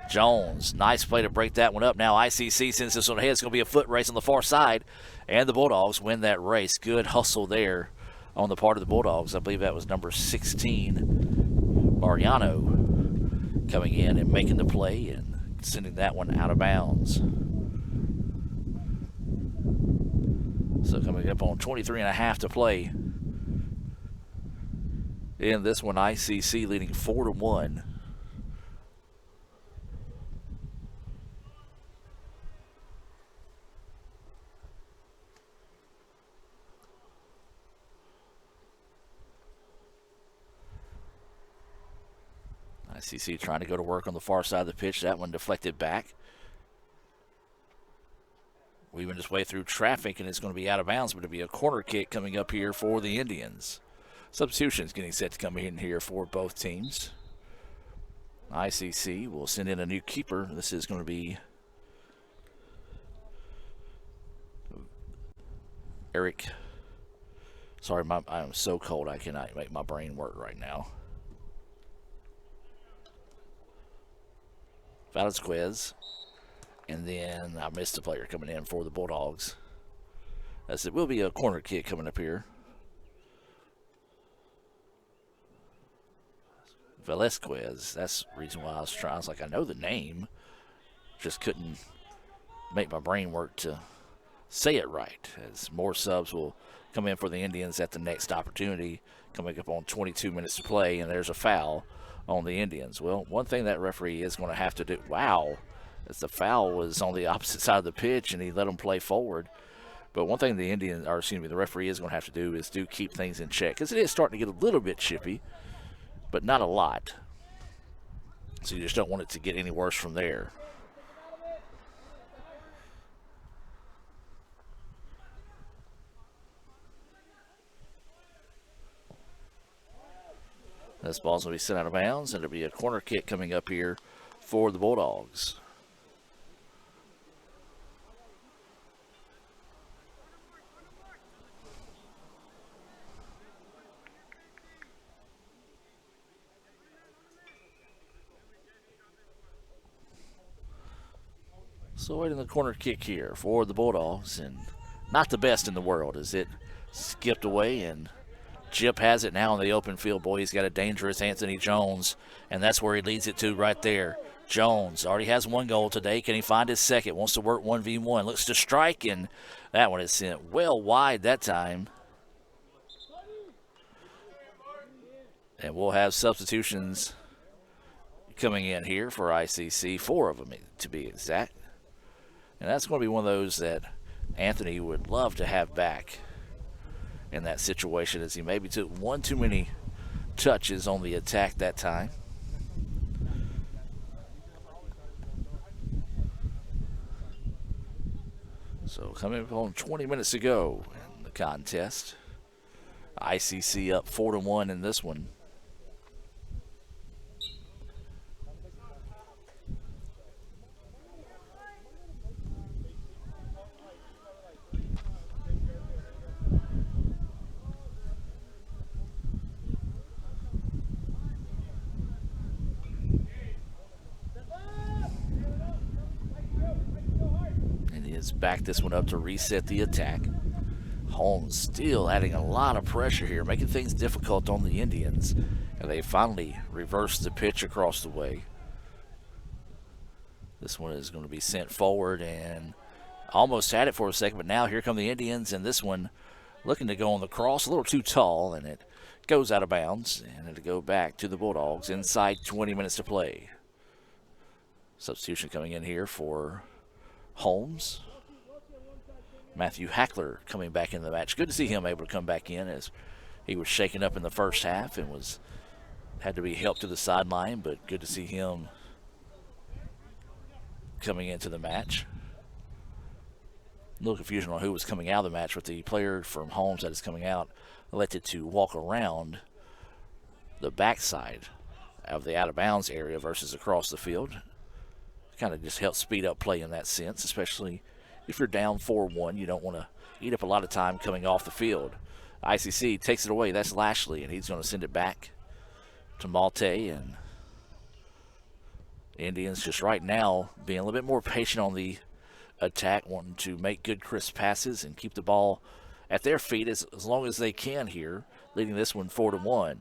K: Jones, nice play to break that one up. Now ICC sends this one ahead. It's going to be a foot race on the far side, and the Bulldogs win that race. Good hustle there on the part of the Bulldogs. I believe that was number 16, Mariano, coming in and making the play and sending that one out of bounds. So coming up on 23.5 to play in this one, ICC leading 4-1. ICC trying to go to work on the far side of the pitch. That one deflected back. Weaving his way through traffic, and it's going to be out of bounds, but it'll be a corner kick coming up here for the Indians. Substitutions getting set to come in here for both teams. ICC will send in a new keeper. This is going to be Eric. Sorry, I am so cold I cannot make my brain work right now. Velasquez, and then I missed a player coming in for the Bulldogs. As it will be a corner kick coming up here. Velasquez, that's the reason why I was trying. I was like, I know the name, just couldn't make my brain work to say it right, as more subs will come in for the Indians at the next opportunity, coming up on 22 minutes to play, and there's a foul on the Indians. Well, one thing that referee is going to have to do, wow, as the foul was on the opposite side of the pitch and he let them play forward. But one thing the referee is going to have to do is keep things in check, because it is starting to get a little bit chippy, but not a lot. So you just don't want it to get any worse from there. This ball's going to be sent out of bounds, and it'll be a corner kick coming up here for the Bulldogs. So waiting the corner kick here for the Bulldogs, and not the best in the world as it skipped away, and Chip has it now in the open field. Boy, he's got a dangerous Anthony Jones, and that's where he leads it to right there. Jones already has one goal today. Can he find his second? Wants to work 1v1. Looks to strike, and that one is sent well wide that time. And we'll have substitutions coming in here for ICC, 4 of them to be exact. And that's going to be one of those that Anthony would love to have back in that situation, as he maybe took one too many touches on the attack that time. So coming up on 20 minutes to go in the contest. ICC up 4-1 in this one. Back this one up to reset the attack. Holmes still adding a lot of pressure here, making things difficult on the Indians. And they finally reversed the pitch across the way. This one is going to be sent forward and almost had it for a second, but now here come the Indians, and this one looking to go on the cross, a little too tall, and it goes out of bounds, and it'll go back to the Bulldogs inside 20 minutes to play. Substitution coming in here for Holmes. Matthew Hackler coming back into the match. Good to see him able to come back in, as he was shaken up in the first half and had to be helped to the sideline, but good to see him coming into the match. A little confusion on who was coming out of the match, with the player from Holmes that is coming out elected to walk around the backside of the out-of-bounds area versus across the field. Kind of just helps speed up play in that sense, especially if you're down 4-1. You don't want to eat up a lot of time coming off the field. ICC takes it away. That's Lashley, and he's going to send it back to Malte. And the Indians just right now being a little bit more patient on the attack, wanting to make good crisp passes and keep the ball at their feet as long as they can here, leading this one 4-1.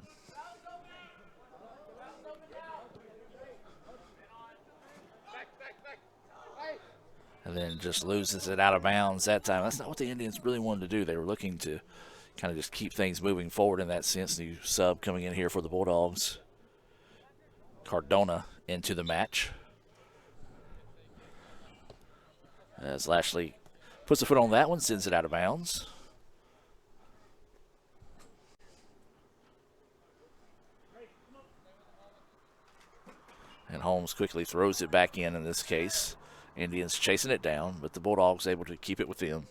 K: And then just loses it out of bounds that time. That's not what the Indians really wanted to do. They were looking to kind of just keep things moving forward in that sense. New sub coming in here for the Bulldogs. Cardona into the match, as Lashley puts a foot on that one, sends it out of bounds. And Holmes quickly throws it back in this case. Indians chasing it down, but the Bulldogs able to keep it within.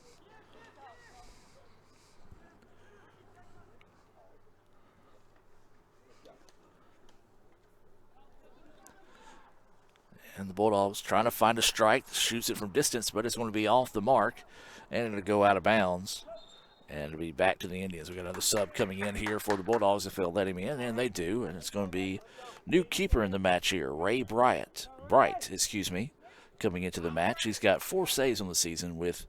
K: And the Bulldogs trying to find a strike, shoots it from distance, but it's going to be off the mark, and it'll go out of bounds. And it'll be back to the Indians. We've got another sub coming in here for the Bulldogs if they'll let him in, and they do. And it's going to be new keeper in the match here, Ray Bright, coming into the match. He's got 4 saves on the season with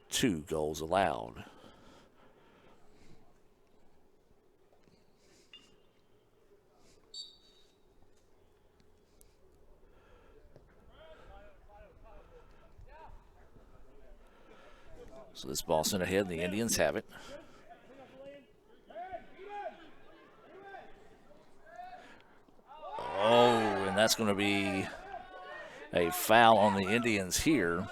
K: 2 goals allowed. So this ball sent ahead, and the Indians have it. Oh, and that's going to be a foul on the Indians here.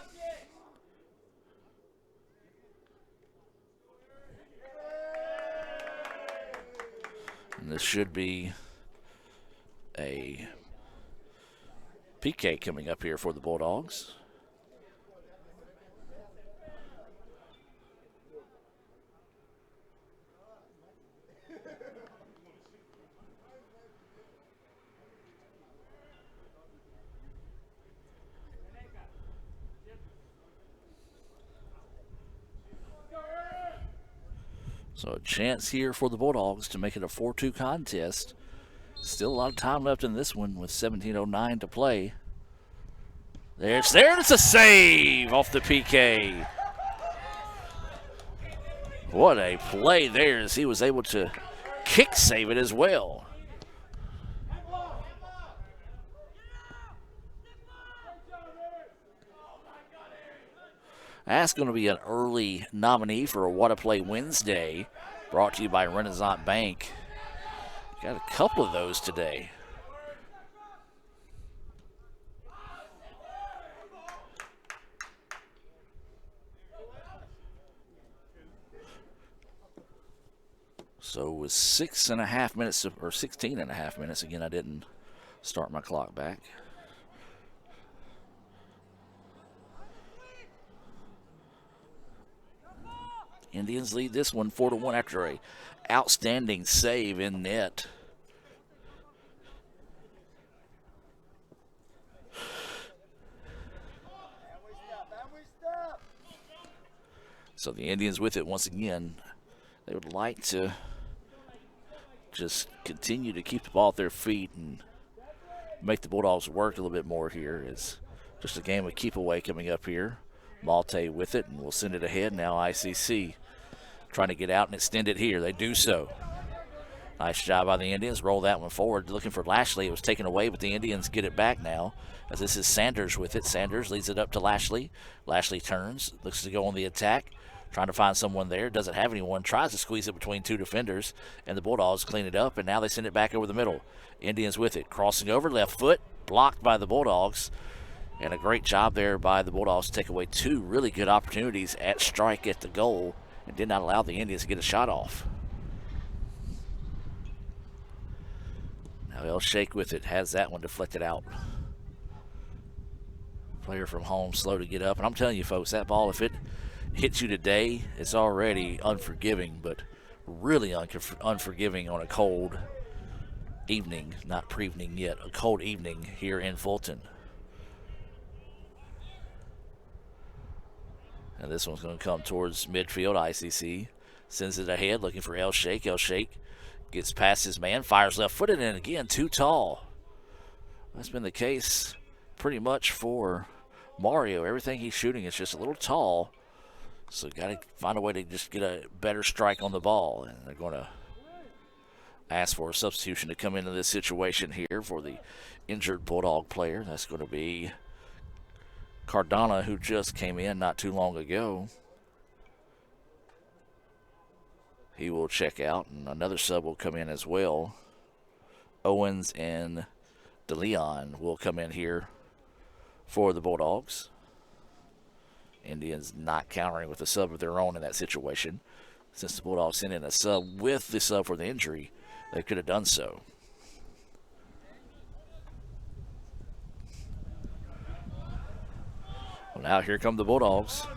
K: And this should be a PK coming up here for the Bulldogs. So a chance here for the Bulldogs to make it a 4-2 contest. Still a lot of time left in this one with 17:09 to play. There's a save off the PK. What a play there as he was able to kick save it as well. That's going to be an early nominee for a What a Play Wednesday, brought to you by Renaissance Bank. Got a couple of those today. So with 6.5 minutes, or 16.5 minutes, again, I didn't start my clock back. Indians lead this one 4-1 after a outstanding save in net. So the Indians with it once again. They would like to just continue to keep the ball at their feet and make the Bulldogs work a little bit more here. It's just a game of keep away coming up here. Malte with it, and we'll send it ahead. Now ICC trying to get out and extend it here. They do so. Nice job by the Indians. Roll that one forward, looking for Lashley. It was taken away, but the Indians get it back now, as this is Sanders with it. Sanders leads it up to Lashley. Lashley turns, looks to go on the attack, trying to find someone there. Doesn't have anyone. Tries to squeeze it between two defenders, and the Bulldogs clean it up, and now they send it back over the middle. Indians with it. Crossing over, left foot, blocked by the Bulldogs. And a great job there by the Bulldogs to take away two really good opportunities at strike at the goal and did not allow the Indians to get a shot off. Now El Sheikh with it, has that one deflected out. Player from Holmes slow to get up. And I'm telling you, folks, that ball, if it hits you today, it's already unforgiving, but really unforgiving on a cold evening, not pre-evening yet, a cold evening here in Fulton. And this one's going to come towards midfield. ICC sends it ahead, looking for El Sheikh. El Sheikh gets past his man, fires left-footed, and again, too tall. That's been the case pretty much for Mario. Everything he's shooting is just a little tall. So got to find a way to just get a better strike on the ball. And they're going to ask for a substitution to come into this situation here for the injured Bulldog player. That's going to be Cardona, who just came in not too long ago. He will check out, and another sub will come in as well. Owens and DeLeon will come in here for the Bulldogs. Indians not countering with a sub of their own in that situation. Since the Bulldogs sent in a sub with the sub for the injury, they could have done so. Well, now here come the Bulldogs.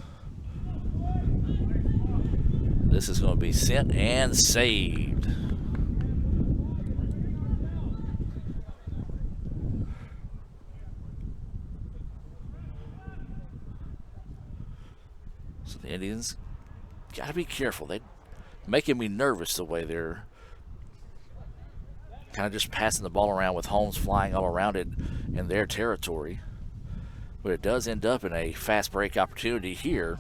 K: This is going to be sent and saved. So the Indians got to be careful. They're making me nervous the way they're kind of just passing the ball around with Holmes flying all around it in their territory. But it does end up in a fast break opportunity here.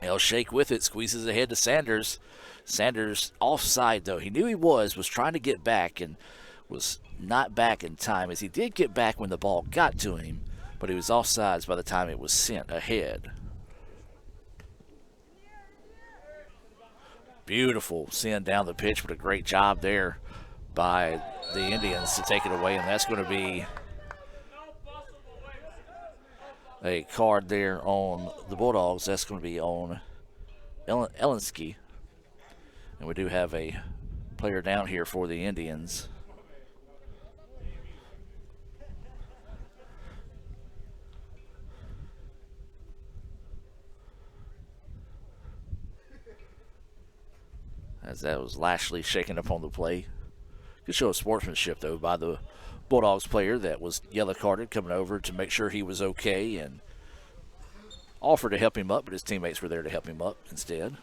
K: El Sheikh with it, squeezes ahead to Sanders. Sanders offside, though. He knew he was trying to get back and was not back in time, as he did get back when the ball got to him, but he was offsides by the time it was sent ahead. Beautiful send down the pitch, but a great job there by the Indians to take it away, and that's going to be a card there on the Bulldogs. That's going to be on Elensky. And we do have a player down here for the Indians. As that was Lashley shaking up on the play. Good show of sportsmanship, though, by the Bulldogs player that was yellow carded, coming over to make sure he was okay and offered to help him up, but his teammates were there to help him up instead.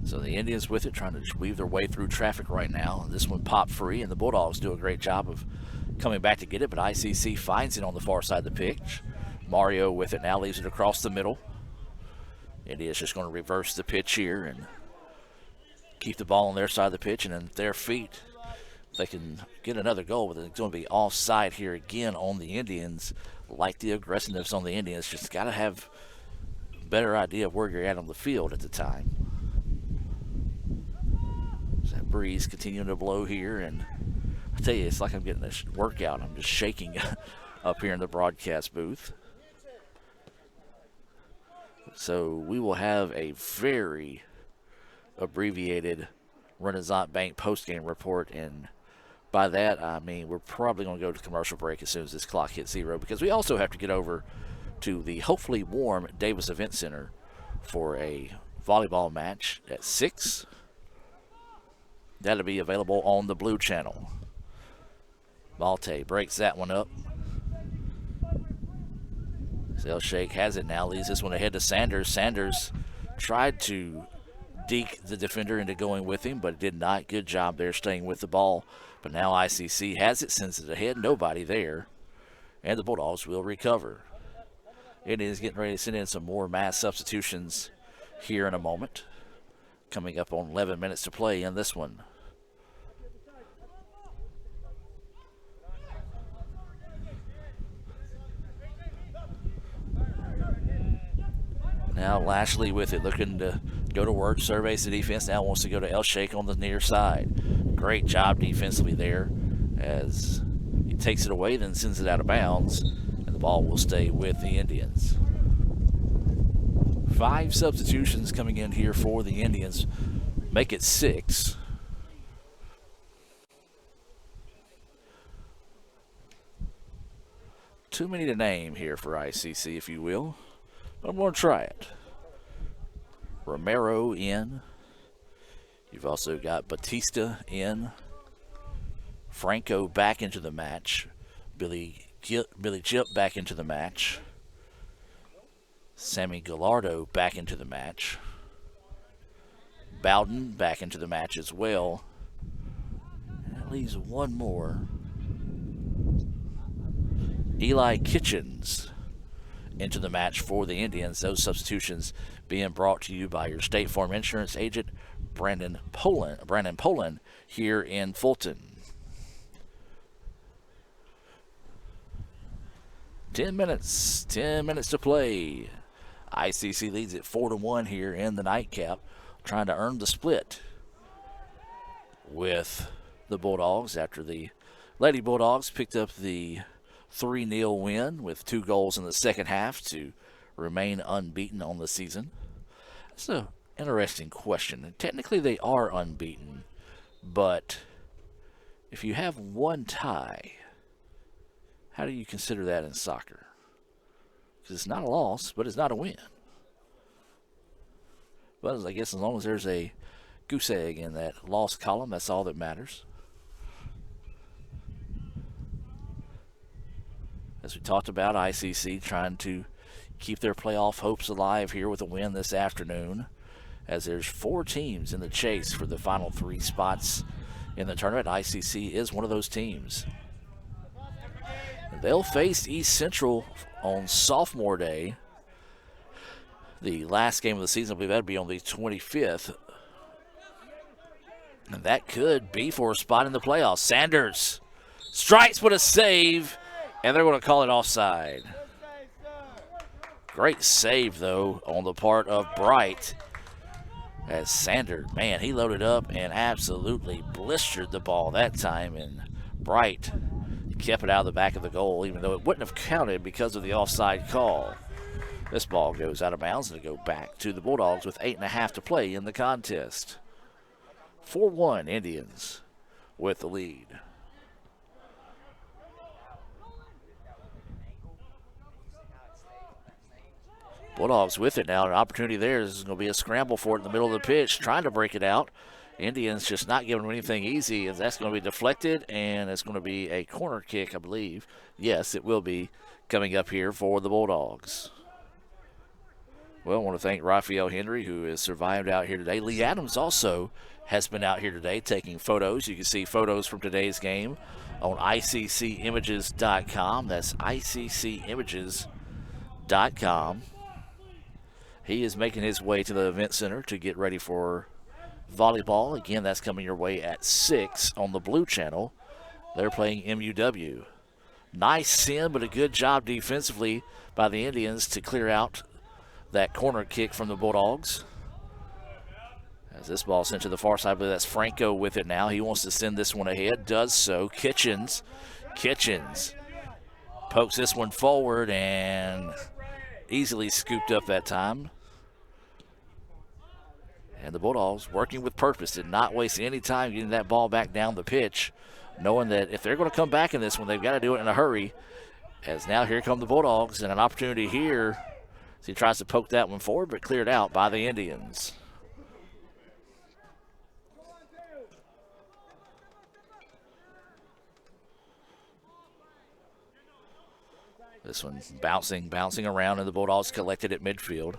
K: So the Indians with it, trying to weave their way through traffic right now. This one popped free, and the Bulldogs do a great job of coming back to get it, but ICC finds it on the far side of the pitch. Mario with it now, leaves it across the middle. India's just going to reverse the pitch here and keep the ball on their side of the pitch, and in their feet, they can get another goal, but it's going to be offside here again on the Indians. Like the aggressiveness on the Indians, just got to have a better idea of where you're at on the field at the time. That breeze continuing to blow here, and I tell you, it's like I'm getting a workout. I'm just shaking up here in the broadcast booth. So we will have a very abbreviated Renaissance Bank postgame report, and by that I mean we're probably going to go to commercial break as soon as this clock hits 0, because we also have to get over to the hopefully warm Davis Event Center for a volleyball match at 6. That'll be available on the Blue Channel. Malte breaks that one up. Shake has it now, leaves this one ahead to Sanders. Sanders tried to deke the defender into going with him, but did not. Good job there staying with the ball. But now ICC has it, sends it ahead, nobody there. And the Bulldogs will recover. Indians getting ready to send in some more mass substitutions here in a moment. Coming up on 11 minutes to play in this one. Now Lashley with it, looking to go to work, surveys the defense, now wants to go to Elshake on the near side. Great job defensively there as he takes it away, then sends it out of bounds, and the ball will stay with the Indians. 5 substitutions coming in here for the Indians, make it 6. Too many to name here for ICC, if you will. I'm going to try it. Romero in. You've also got Batista in. Franco back into the match. Billy Chip back into the match. Sammy Gallardo back into the match. Bowden back into the match as well. And that leaves one more. Eli Kitchens into the match for the Indians. Those substitutions being brought to you by your State Farm Insurance agent, Brandon Poland here in Fulton. 10 minutes to play. ICC leads it 4-1 here in the nightcap, trying to earn the split with the Bulldogs after the Lady Bulldogs picked up the 3-0 win with 2 goals in the second half to remain unbeaten on the season. That's an interesting question. Technically they are unbeaten, but if you have one tie, how do you consider that in soccer? Because it's not a loss, but it's not a win. But I guess as long as there's a goose egg in that loss column, that's all that matters. As we talked about, ICC trying to keep their playoff hopes alive here with a win this afternoon, as there's 4 teams in the chase for the final 3 spots in the tournament. ICC is one of those teams. They'll face East Central on sophomore day the last game of the season. I believe that would be on the 25th. And that could be for a spot in the playoffs. Sanders strikes with a save, and they're going to call it offside. Great save, though, on the part of Bright. As Sanders, man, he loaded up and absolutely blistered the ball that time, and Bright kept it out of the back of the goal, even though it wouldn't have counted because of the offside call. This ball goes out of bounds and it'll go back to the Bulldogs with 8.5 to play in the contest. 4-1 Indians with the lead. Bulldogs with it now. An opportunity there. This is going to be a scramble for it in the middle of the pitch, trying to break it out. Indians just not giving them anything easy, as that's going to be deflected, and it's going to be a corner kick, I believe. Yes, it will be coming up here for the Bulldogs. Well, I want to thank Raphael Henry, who has survived out here today. Lee Adams also has been out here today taking photos. You can see photos from today's game on ICCimages.com. That's ICCimages.com. He is making his way to the event center to get ready for volleyball. Again, that's coming your way at 6 on the Blue Channel. They're playing MUW. Nice sin, but a good job defensively by the Indians to clear out that corner kick from the Bulldogs. As this ball sent to the far side, I believe that's Franco with it now. He wants to send this one ahead, does so. Kitchens pokes this one forward and easily scooped up that time. And the Bulldogs, working with purpose, did not waste any time getting that ball back down the pitch, knowing that if they're going to come back in this one, they've got to do it in a hurry. As now here come the Bulldogs, and an opportunity here. So he tries to poke that one forward, but cleared out by the Indians. This one bouncing around, and the Bulldogs collected at midfield.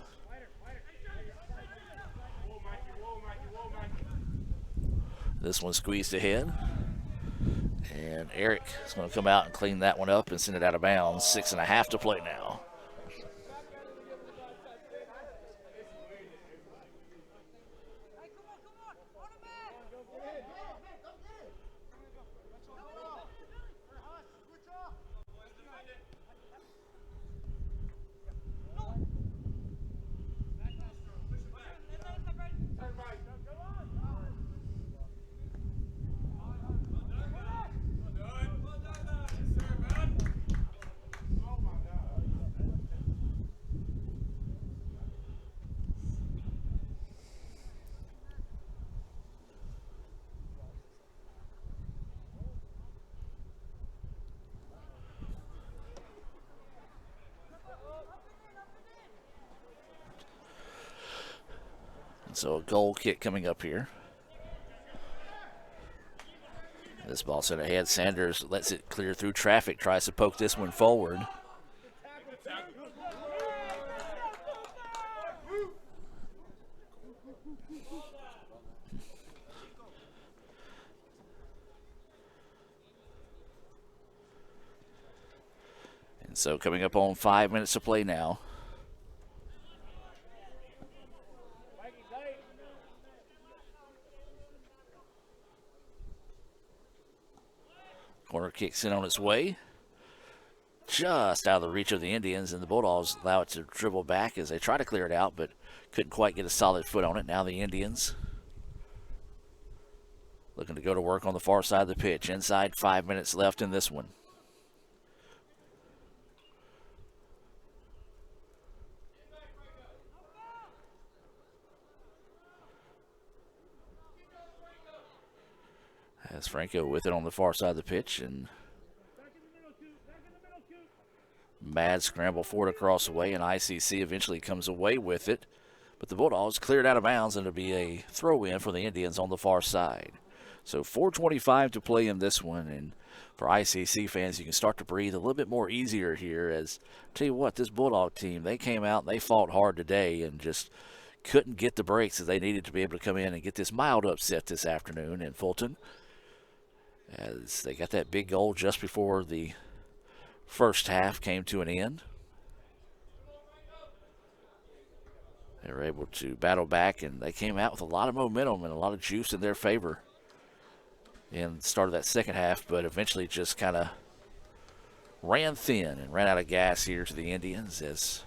K: This one squeezed ahead. And Eric is going to come out and clean that one up and send it out of bounds. 6.5 to play now. So a goal kick coming up here. This ball sent ahead. Sanders lets it clear through traffic, tries to poke this one forward. And so coming up on 5 minutes to play now. Corner kick sent on its way. Just out of the reach of the Indians, and the Bulldogs allow it to dribble back as they try to clear it out, but couldn't quite get a solid foot on it. Now the Indians looking to go to work on the far side of the pitch. Inside 5 minutes left in this one. As Franco with it on the far side of the pitch, and mad scramble forward across the way, and ICC eventually comes away with it. But the Bulldogs cleared out of bounds, and it'll be a throw-in for the Indians on the far side. So 4:25 to play in this one, and for ICC fans, you can start to breathe a little bit more easier here. As tell you what, this Bulldog team, they came out and they fought hard today and just couldn't get the breaks that they needed to be able to come in and get this mild upset this afternoon in Fulton. As they got that big goal just before the first half came to an end. They were able to battle back, and they came out with a lot of momentum and a lot of juice in their favor in the start of that second half, but eventually just kind of ran thin and ran out of gas here to the Indians as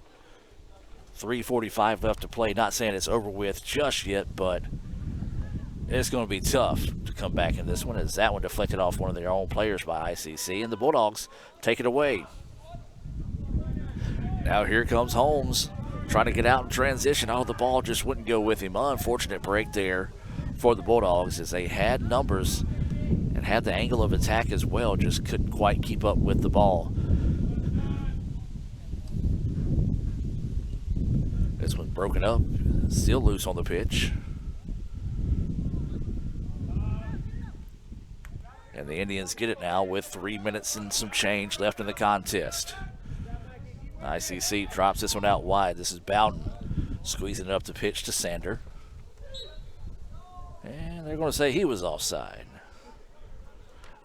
K: 3:45 left to play. Not saying it's over with just yet, but it's going to be tough to come back in this one, as that one deflected off one of their own players by ICC, and the Bulldogs take it away. Now here comes Holmes trying to get out in transition. Oh, the ball just wouldn't go with him. Unfortunate break there for the Bulldogs, as they had numbers and had the angle of attack as well, just couldn't quite keep up with the ball. This one broken up, still loose on the pitch. And the Indians get it now with 3 minutes and some change left in the contest. ICC drops this one out wide. This is Bowden squeezing it up the pitch to Sander. And they're going to say he was offside.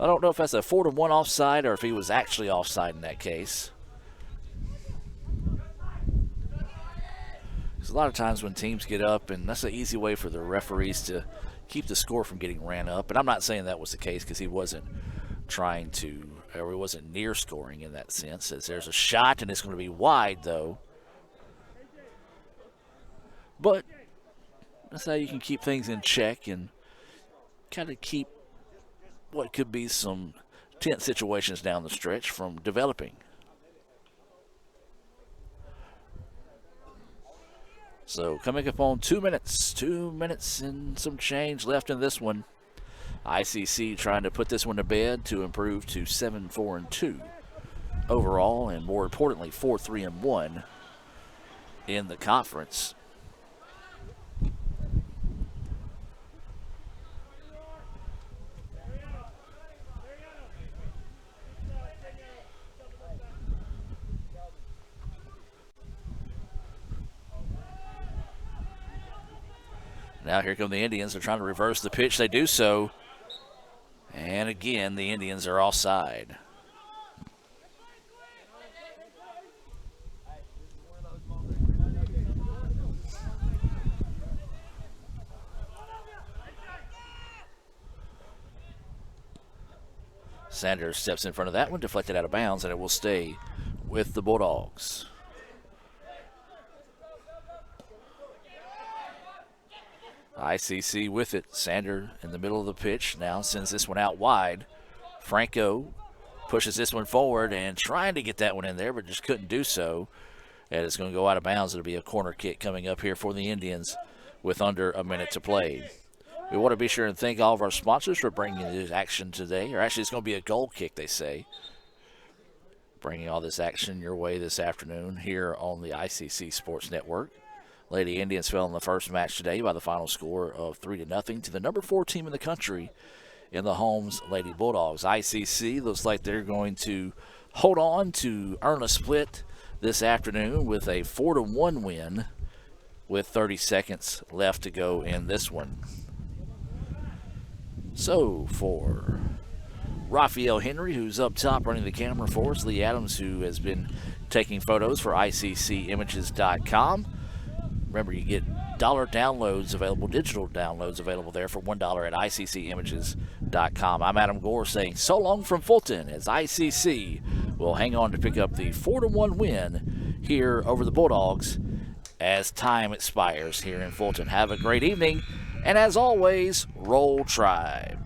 K: I don't know if that's a 4-1 offside or if he was actually offside in that case. Because a lot of times when teams get up, and that's an easy way for the referees to keep the score from getting ran up. And I'm not saying that was the case, because he wasn't trying to, or he wasn't near scoring in that sense. As there's a shot, and it's going to be wide, though. But that's how you can keep things in check and kind of keep what could be some tense situations down the stretch from developing. So coming up on 2 minutes and some change left in this one. ICC trying to put this one to bed to improve to 7-4-2 overall, and more importantly 4-3-1 in the conference. Now here come the Indians. They're trying to reverse the pitch. They do so. And again, the Indians are offside. Sanders steps in front of that one, deflected out of bounds, and it will stay with the Bulldogs. ICC with it. Sander in the middle of the pitch now sends this one out wide. Franco pushes this one forward and trying to get that one in there, but just couldn't do so. And it's going to go out of bounds. It'll be a corner kick coming up here for the Indians with under a minute to play. We want to be sure and thank all of our sponsors for bringing this action today. Or actually, it's going to be a goal kick, they say. Bringing all this action your way this afternoon here on the ICC Sports Network. Lady Indians fell in the first match today by the final score of 3-0 to the number 4 team in the country in the Holmes Lady Bulldogs. ICC looks like they're going to hold on to earn a split this afternoon with a 4-1 win with 30 seconds left to go in this one. So for Raphael Henry, who's up top running the camera for us, Lee Adams, who has been taking photos for ICCimages.com. Remember, you get $1 downloads available, digital downloads available there for $1 at ICCimages.com. I'm Adam Gore saying so long from Fulton, as ICC will hang on to pick up the 4-1 win here over the Bulldogs as time expires here in Fulton. Have a great evening, and as always, Roll Tribe.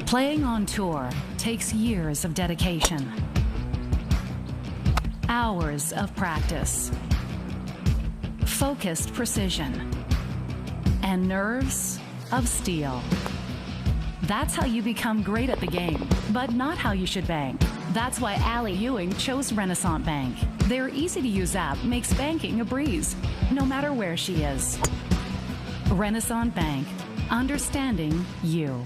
D: Playing on tour takes years of dedication. Hours of practice, focused precision, and nerves of steel. That's how you become great at the game, but not how you should bank. That's why Allie Ewing chose Renaissance Bank. Their easy-to-use app makes banking a breeze, no matter where she is. Renaissance Bank, understanding you.